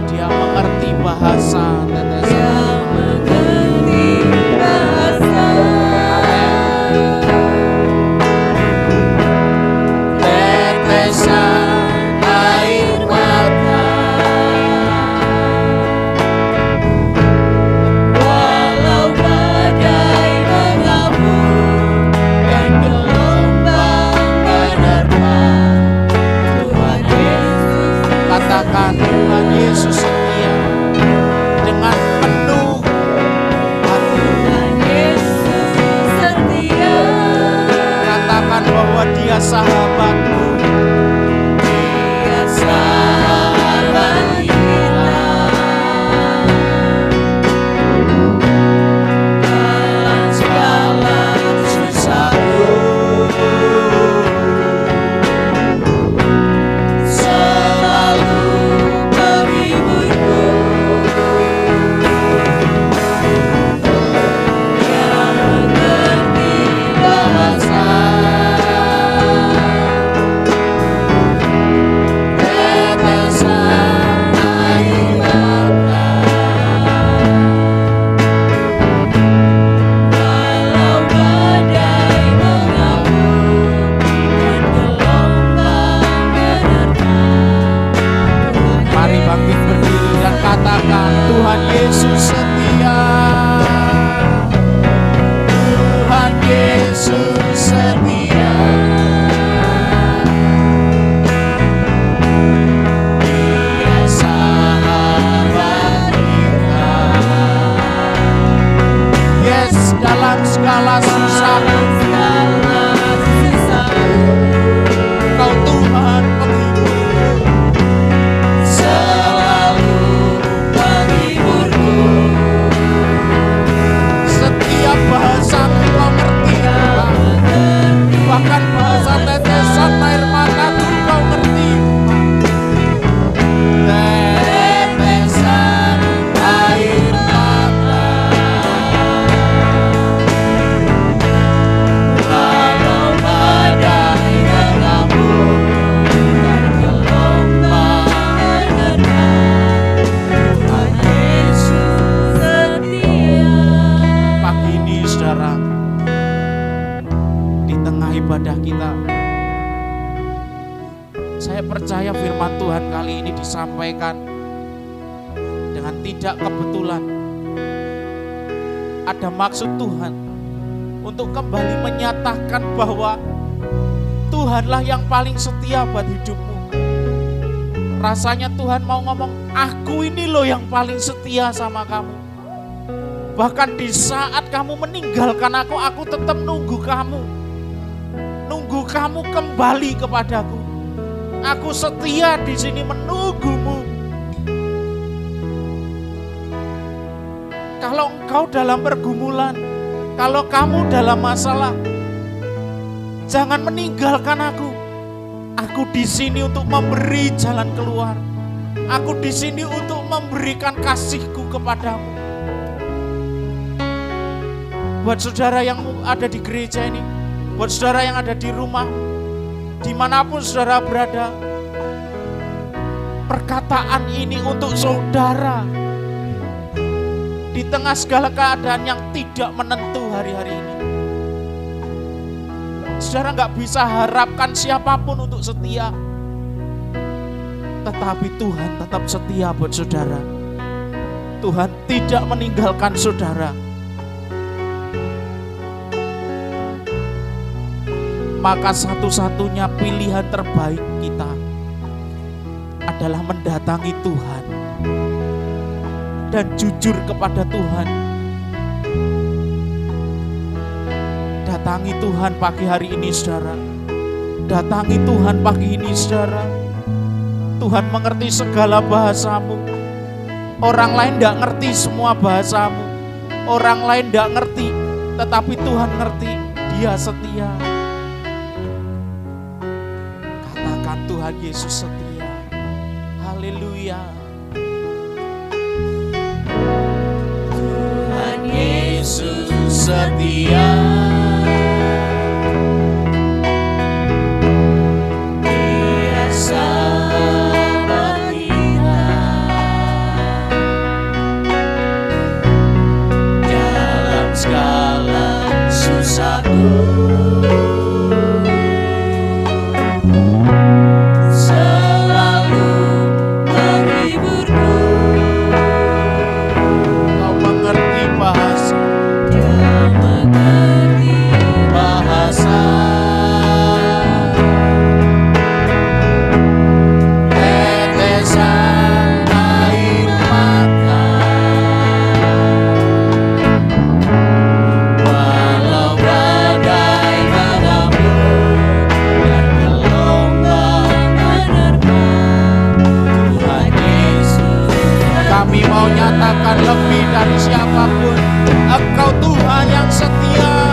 Dia mengerti bahasa tetesan. Tetesan air mata, walau badai mengamuk dan gelombang menerpa, Tuhan Yesus. Katakan Tuhan Yesus setia dengan penuh hati. Tuhan Yesus setia. Katakan bahwa Dia sahabatmu. Dia sahabat kita dalam segala susahku, selalu menghiburku. Dia mengerti bahasa tetesan air mata, walau badai mengamuk dan gelombang menerpa, Mari bangkit berdiri dan katakan Tuhan Yesus setia. Tuhan Yesus setia. Dia sahabat kita. Yes, dalam segala susahku Segala susahku, Kau Tuhan penghiburku. selalu menghiburku. Setiap bahasaku Kau ngerti Tuhan. Bahkan bahasa tetesan air mataku Kau ngerti Tuhan. Tetesan air mata, walau badai mengamuk dan gelombang menerpa, Tuhan Yesus setia. Pagi ini saudara, di tengah ibadah kita, saya percaya firman Tuhan kali ini disampaikan dengan tidak kebetulan. Ada maksud Tuhan untuk kembali menyatakan bahwa Tuhanlah yang paling setia buat hidupmu. Rasanya Tuhan mau ngomong, aku ini loh yang paling setia sama kamu. Bahkan di saat kamu meninggalkan aku tetap nunggu kamu. Nunggu kamu kembali kepadaku. Aku setia di sini menunggumu. Kalau engkau dalam pergumulan, kalau kamu dalam masalah, jangan meninggalkan aku. Aku di sini untuk memberi jalan keluar. Aku di sini untuk memberikan kasihku kepadamu. Buat saudara yang ada di gereja ini, buat saudara yang ada di rumah, dimanapun saudara berada, perkataan ini untuk saudara. Di tengah segala keadaan yang tidak menentu hari-hari ini, saudara gak bisa harapkan siapapun untuk setia, tetapi Tuhan tetap setia buat saudara. Tuhan tidak meninggalkan saudara. Maka satu-satunya pilihan terbaik kita adalah mendatangi Tuhan dan jujur kepada Tuhan. Datangi Tuhan pagi hari ini saudara. Datangi Tuhan pagi ini saudara. Tuhan mengerti segala bahasamu. Orang lain tidak ngerti semua bahasamu. Orang lain tidak ngerti, tetapi Tuhan ngerti. Dia setia. Katakan Tuhan Yesus setia. Haleluya. Tuhan Yesus setia. Dia sahabat kita. Kami mau nyatakan lebih dari siapapun, Engkau Tuhan yang setia.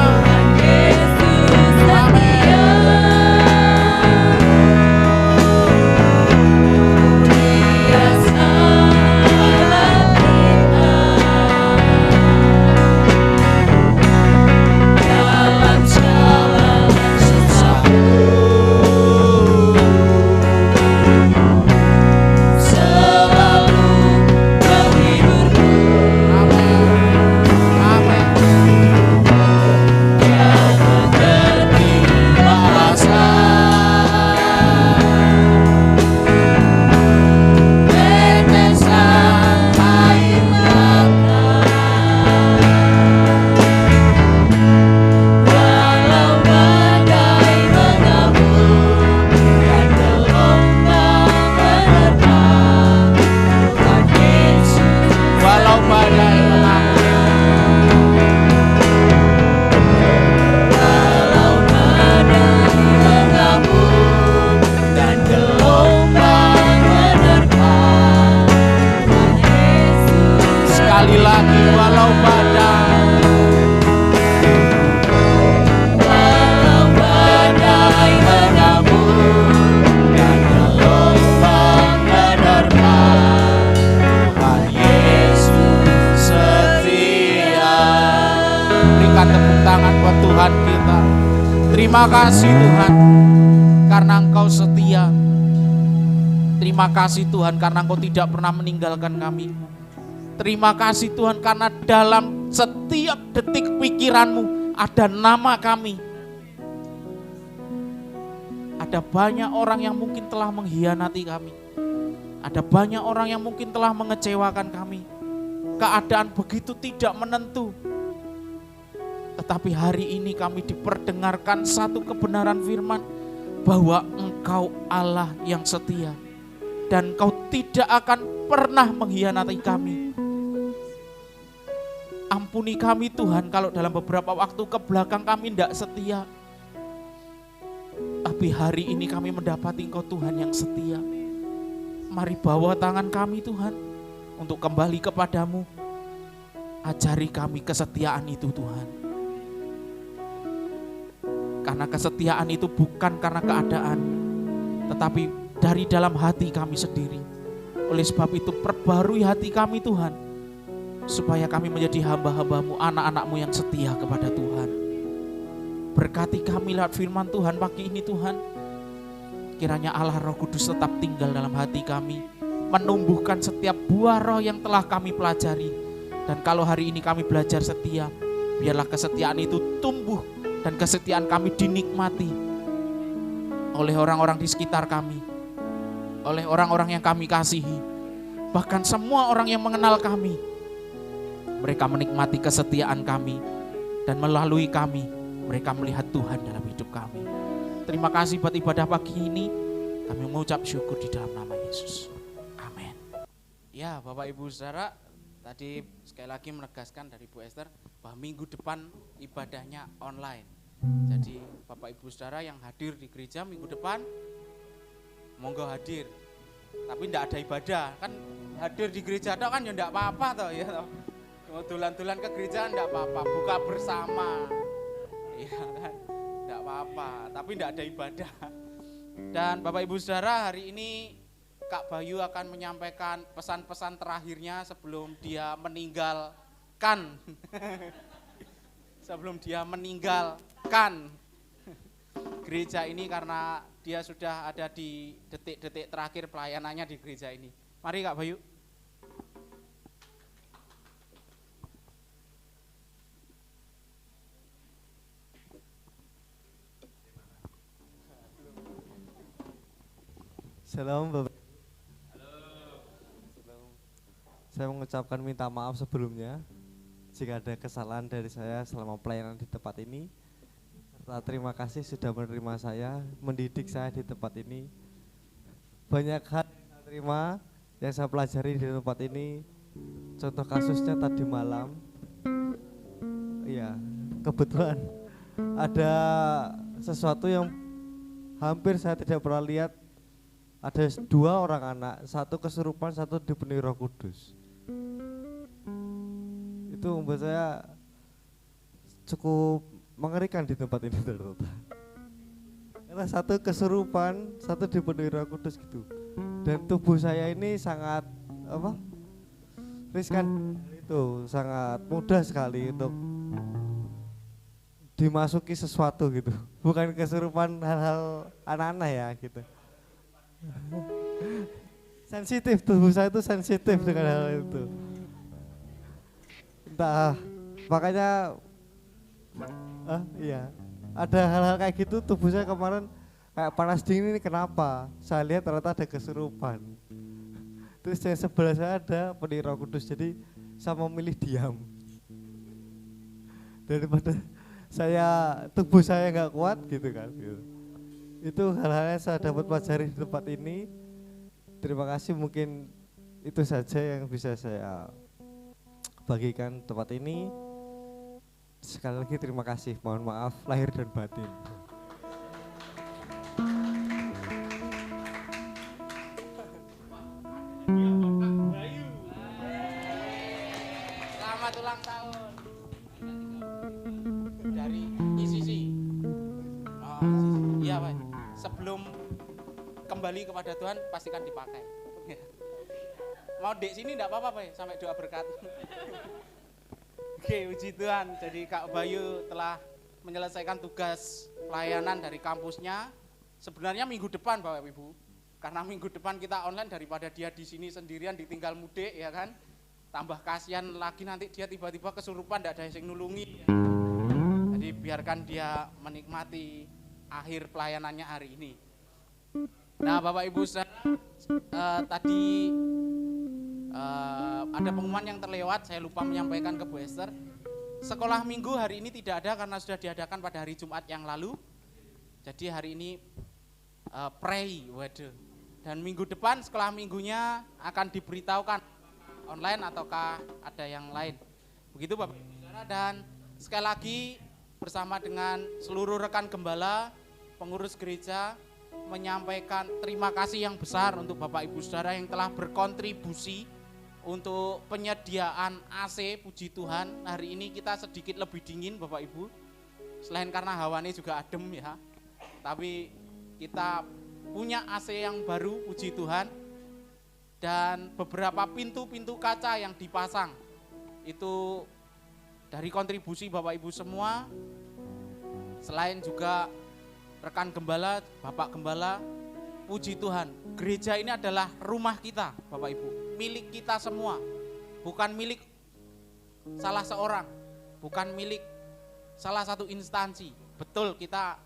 Terima kasih Tuhan, karena Engkau setia. Terima kasih Tuhan, karena Engkau tidak pernah meninggalkan kami. Terima kasih Tuhan, karena dalam setiap detik pikiran-Mu ada nama kami. Ada banyak orang yang mungkin telah mengkhianati kami. Ada banyak orang yang mungkin telah mengecewakan kami. Keadaan begitu tidak menentu. Tetapi hari ini kami diperdengarkan satu kebenaran firman, bahwa Engkau Allah yang setia dan Engkau tidak akan pernah mengkhianati kami. Ampuni kami Tuhan kalau dalam beberapa waktu ke belakang kami tidak setia. Tapi hari ini kami mendapati Engkau Tuhan yang setia. Mari bawa tangan kami Tuhan untuk kembali kepadamu. Ajari kami kesetiaan itu Tuhan. Karena kesetiaan itu bukan karena keadaan, tetapi dari dalam hati kami sendiri. Oleh sebab itu perbarui hati kami Tuhan, supaya kami menjadi hamba-hamba-Mu, anak-anak-Mu yang setia kepada Tuhan. Berkati kami lewat firman Tuhan pagi ini Tuhan. Kiranya Allah Roh Kudus tetap tinggal dalam hati kami, menumbuhkan setiap buah roh yang telah kami pelajari. Dan kalau hari ini kami belajar setia, biarlah kesetiaan itu tumbuh dan kesetiaan kami dinikmati oleh orang-orang di sekitar kami, oleh orang-orang yang kami kasihi, bahkan semua orang yang mengenal kami. Mereka menikmati kesetiaan kami, dan melalui kami mereka melihat Tuhan dalam hidup kami. Terima kasih buat ibadah pagi ini. Kami mengucap syukur di dalam nama Yesus. Amin. Ya Bapak Ibu Saudara, tadi sekali lagi menegaskan dari Bu Esther bahwa minggu depan ibadahnya online. Jadi Bapak Ibu Saudara yang hadir di gereja minggu depan, monggo hadir. Tapi tidak ada ibadah, kan hadir di gereja itu kan ya tidak apa-apa toh ya. Cuma tulan-tulan ke gereja tidak apa-apa, buka bersama. Iya kan, tidak apa-apa, tapi tidak ada ibadah. Dan Bapak Ibu Saudara, hari ini Kak Bayu akan menyampaikan pesan-pesan terakhirnya sebelum dia meninggalkan. Sebelum dia meninggalkan gereja ini, karena dia sudah ada di detik-detik terakhir pelayanannya di gereja ini. Mari Kak Bayu. Shalom Bapak. Saya mengucapkan minta maaf sebelumnya jika ada kesalahan dari saya selama pelayanan di tempat ini. Serta terima kasih sudah menerima saya, mendidik saya di tempat ini. Banyak hal yang saya terima, yang saya pelajari di tempat ini. Contoh kasusnya tadi malam, ya kebetulan ada sesuatu yang hampir saya tidak pernah lihat. Ada 2 orang anak, satu kesurupan, satu dipenuhi Roh Kudus. itu membuat saya cukup mengerikan di tempat ini ternyata. Karena satu kesurupan, satu dipenuhi Roh Kudus gitu. Dan tubuh saya ini sangat riskan, itu sangat mudah sekali untuk dimasuki sesuatu gitu. Bukan kesurupan hal-hal anak-anak ya gitu. Sensitif, tubuh saya itu sensitif dengan hal itu. Entah, makanya iya, ada hal-hal kayak gitu. Tubuh saya kemarin kayak panas dingin, ini kenapa? Saya lihat ternyata ada kesurupan. Terus yang sebelah saya ada penuh Roh Kudus, jadi saya memilih diam daripada tubuh saya nggak kuat gitu kan gitu. Itu hal-hal yang saya dapat pelajari di tempat ini. Terima kasih, mungkin itu saja yang bisa saya bagikan tempat ini. Sekali lagi terima kasih, mohon maaf lahir dan batin. Selamat ulang tahun dari ICC. Iya Pak, sebelum kembali kepada Tuhan pastikan dipakai. Mau dek sini enggak apa-apa Pak, sampai doa berkat. Oke, puji Tuhan. Jadi Kak Bayu telah menyelesaikan tugas pelayanan dari kampusnya. Sebenarnya minggu depan Bapak Ibu. Karena minggu depan kita online daripada dia di sini sendirian ditinggal mudik ya kan. Tambah kasihan lagi nanti dia tiba-tiba kesurupan enggak ada yang nulungi. Ya. Jadi biarkan dia menikmati akhir pelayanannya hari ini. Nah, Bapak Ibu Saudara, tadi ada pengumuman yang terlewat, saya lupa menyampaikan ke Bu Esther. Sekolah minggu hari ini tidak ada karena sudah diadakan pada hari Jumat yang lalu. Jadi hari ini pray, waduh. Dan minggu depan sekolah minggunya akan diberitahukan online ataukah ada yang lain. Begitu Bapak Ibu Saudara, dan sekali lagi bersama dengan seluruh rekan gembala, pengurus gereja menyampaikan terima kasih yang besar untuk Bapak Ibu Saudara yang telah berkontribusi untuk penyediaan AC. Puji Tuhan, hari ini kita sedikit lebih dingin Bapak Ibu. Selain karena hawanya juga adem ya, tapi kita punya AC yang baru, puji Tuhan. Dan beberapa pintu-pintu kaca yang dipasang itu dari kontribusi Bapak Ibu semua. Selain juga rekan gembala, Bapak Gembala, puji Tuhan, gereja ini adalah rumah kita Bapak Ibu, milik kita semua, bukan milik salah seorang, bukan milik salah satu instansi. Betul kita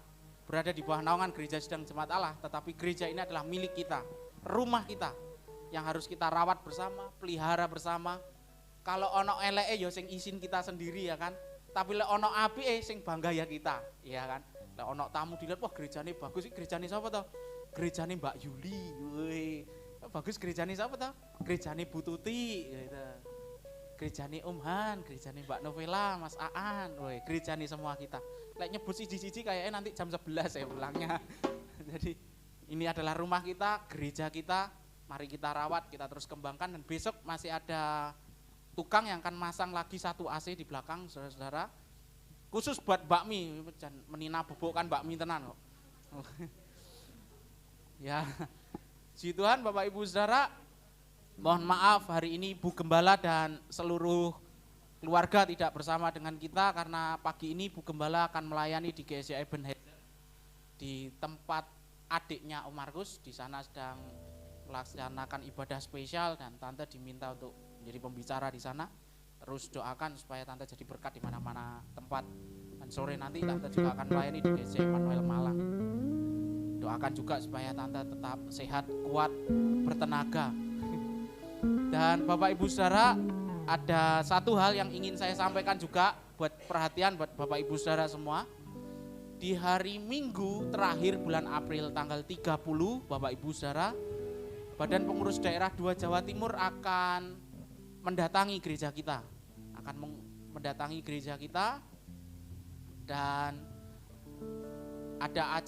berada di bawah naungan Gereja Sidang Jemaat Allah, tetapi gereja ini adalah milik kita, rumah kita yang harus kita rawat bersama, pelihara bersama. Kalau ono eleke ya sing izin kita sendiri ya kan, tapi lek ono apike sing bangga ya kita, ya kan. Lek ono tamu dilihat, wah gerejane bagus, gerejane sapa to? Gerejane Mbak Yuli. Woi, bagus gerejane sapa to? Gerejane Bu Tuti gitu. Gerejane Om Han, gerejane Mbak Novela, Mas Aan. Woi, gerejane semua kita. Lek nyebut siji-siji kayaknya nanti jam 11 ya pulangnya. Jadi ini adalah rumah kita, gereja kita. Mari kita rawat, kita terus kembangkan, dan besok masih ada tukang yang akan masang lagi satu AC di belakang, saudara-saudara. Khusus buat bakmi, menina bubukkan bakmi tenan kok. Ya, puji Tuhan Bapak Ibu Saudara, mohon maaf hari ini Bu Gembala dan seluruh keluarga tidak bersama dengan kita karena pagi ini Bu Gembala akan melayani di GSI Ebenezer di tempat adiknya Om Markus. Di sana sedang melaksanakan ibadah spesial dan Tante diminta untuk menjadi pembicara di sana. Terus doakan supaya Tante jadi berkat di mana-mana tempat. Dan sore nanti Tante juga akan melayani di GSI Emmanuel Malang. Doakan juga supaya Tante tetap sehat, kuat, bertenaga. Dan Bapak Ibu Saudara, ada satu hal yang ingin saya sampaikan juga buat perhatian buat Bapak Ibu Saudara semua. Di hari Minggu terakhir bulan April tanggal 30, Bapak Ibu Saudara, Badan Pengurus Daerah 2 Jawa Timur akan mendatangi gereja kita. Mendatangi gereja kita, dan ada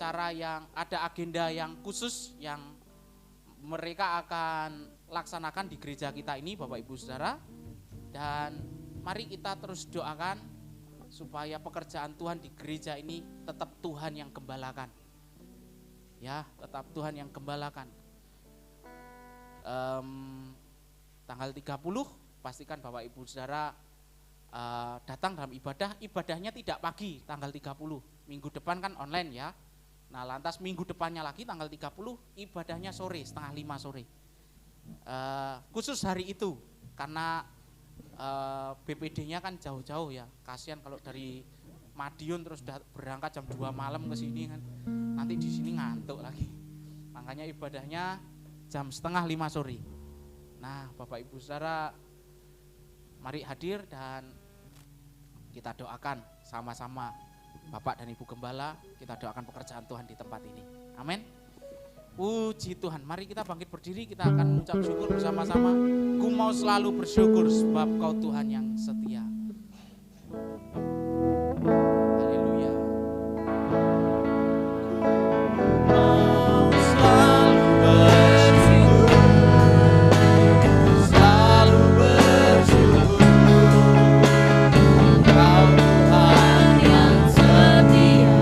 agenda yang khusus yang mereka akan laksanakan di gereja kita ini Bapak Ibu Saudara. Dan mari kita terus doakan supaya pekerjaan Tuhan di gereja ini tetap Tuhan yang gembalakan. Ya, tetap Tuhan yang gembalakan. Tanggal 30 pastikan Bapak Ibu Saudara datang dalam ibadahnya tidak pagi tanggal 30, minggu depan kan online ya. Nah lantas minggu depannya lagi tanggal 30 ibadahnya sore, 4:30 sore. Khusus hari itu karena BPD-nya kan jauh-jauh ya, kasihan kalau dari Madiun terus berangkat jam 2 malam ke sini kan, nanti di sini ngantuk lagi. Makanya ibadahnya jam 4:30 sore. Nah Bapak Ibu Saudara, mari hadir dan kita doakan sama-sama Bapak dan Ibu Gembala, kita doakan pekerjaan Tuhan di tempat ini. Amin. Puji Tuhan, mari kita bangkit berdiri, kita akan mengucap syukur bersama-sama. Ku mau selalu bersyukur sebab Kau Tuhan yang setia. Haleluya. Mau selalu bersyukur, selalu bersyukur. Kau Tuhan yang setia,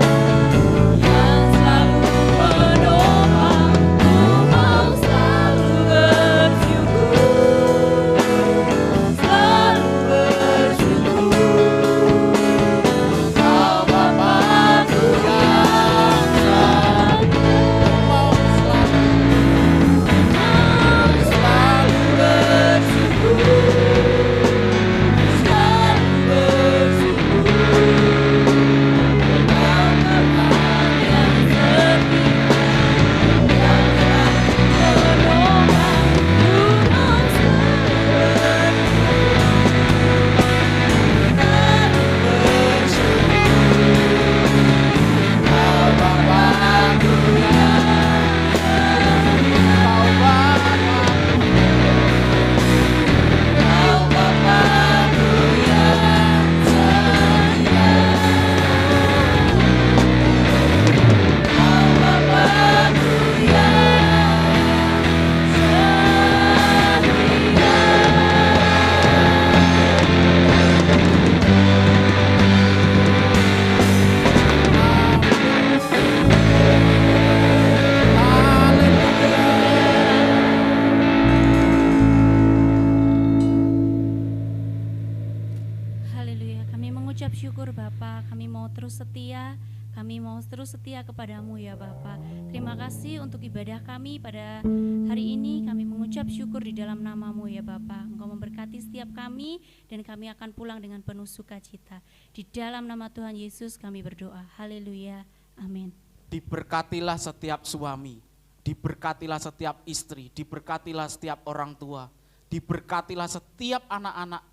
yang selalu menopang. Ku mau selalu bersyukur, selalu bersyukur. Kau Bapa-Ku yang setia, mau selalu bersyukur, selalu bersyukur. Kau Tuhan yang setia, yang selalu menopang. Ku mau Haleluya, kami mengucap syukur Bapa, kami mau terus setia, kami mau terus setia kepadamu ya Bapa. Terima kasih untuk ibadah kami pada hari ini, kami mengucap syukur di dalam namamu ya Bapa. Engkau memberkati setiap kami dan kami akan pulang dengan penuh sukacita. Di dalam nama Tuhan Yesus kami berdoa, haleluya, amin. Diberkatilah setiap suami, diberkatilah setiap istri, diberkatilah setiap orang tua, diberkatilah setiap anak-anak,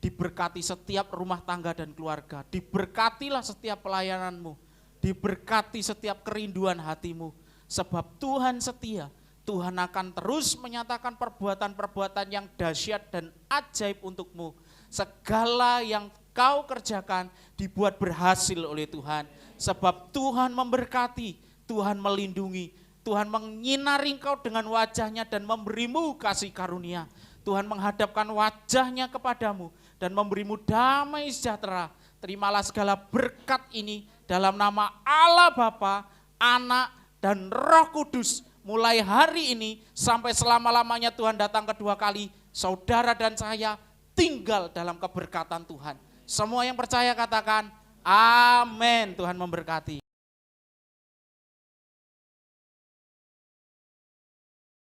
diberkati setiap rumah tangga dan keluarga, diberkatilah setiap pelayananmu, diberkati setiap kerinduan hatimu, sebab Tuhan setia. Tuhan akan terus menyatakan perbuatan-perbuatan yang dahsyat dan ajaib untukmu. Segala yang kau kerjakan dibuat berhasil oleh Tuhan, sebab Tuhan memberkati, Tuhan melindungi, Tuhan menyinari engkau dengan wajahnya dan memberimu kasih karunia. Tuhan menghadapkan wajahnya kepadamu dan memberimu damai sejahtera. Terimalah segala berkat ini dalam nama Allah Bapa, Anak, dan Roh Kudus. Mulai hari ini sampai selama-lamanya Tuhan datang kedua kali, saudara dan saya tinggal dalam keberkatan Tuhan. Semua yang percaya katakan, amin. Tuhan memberkati.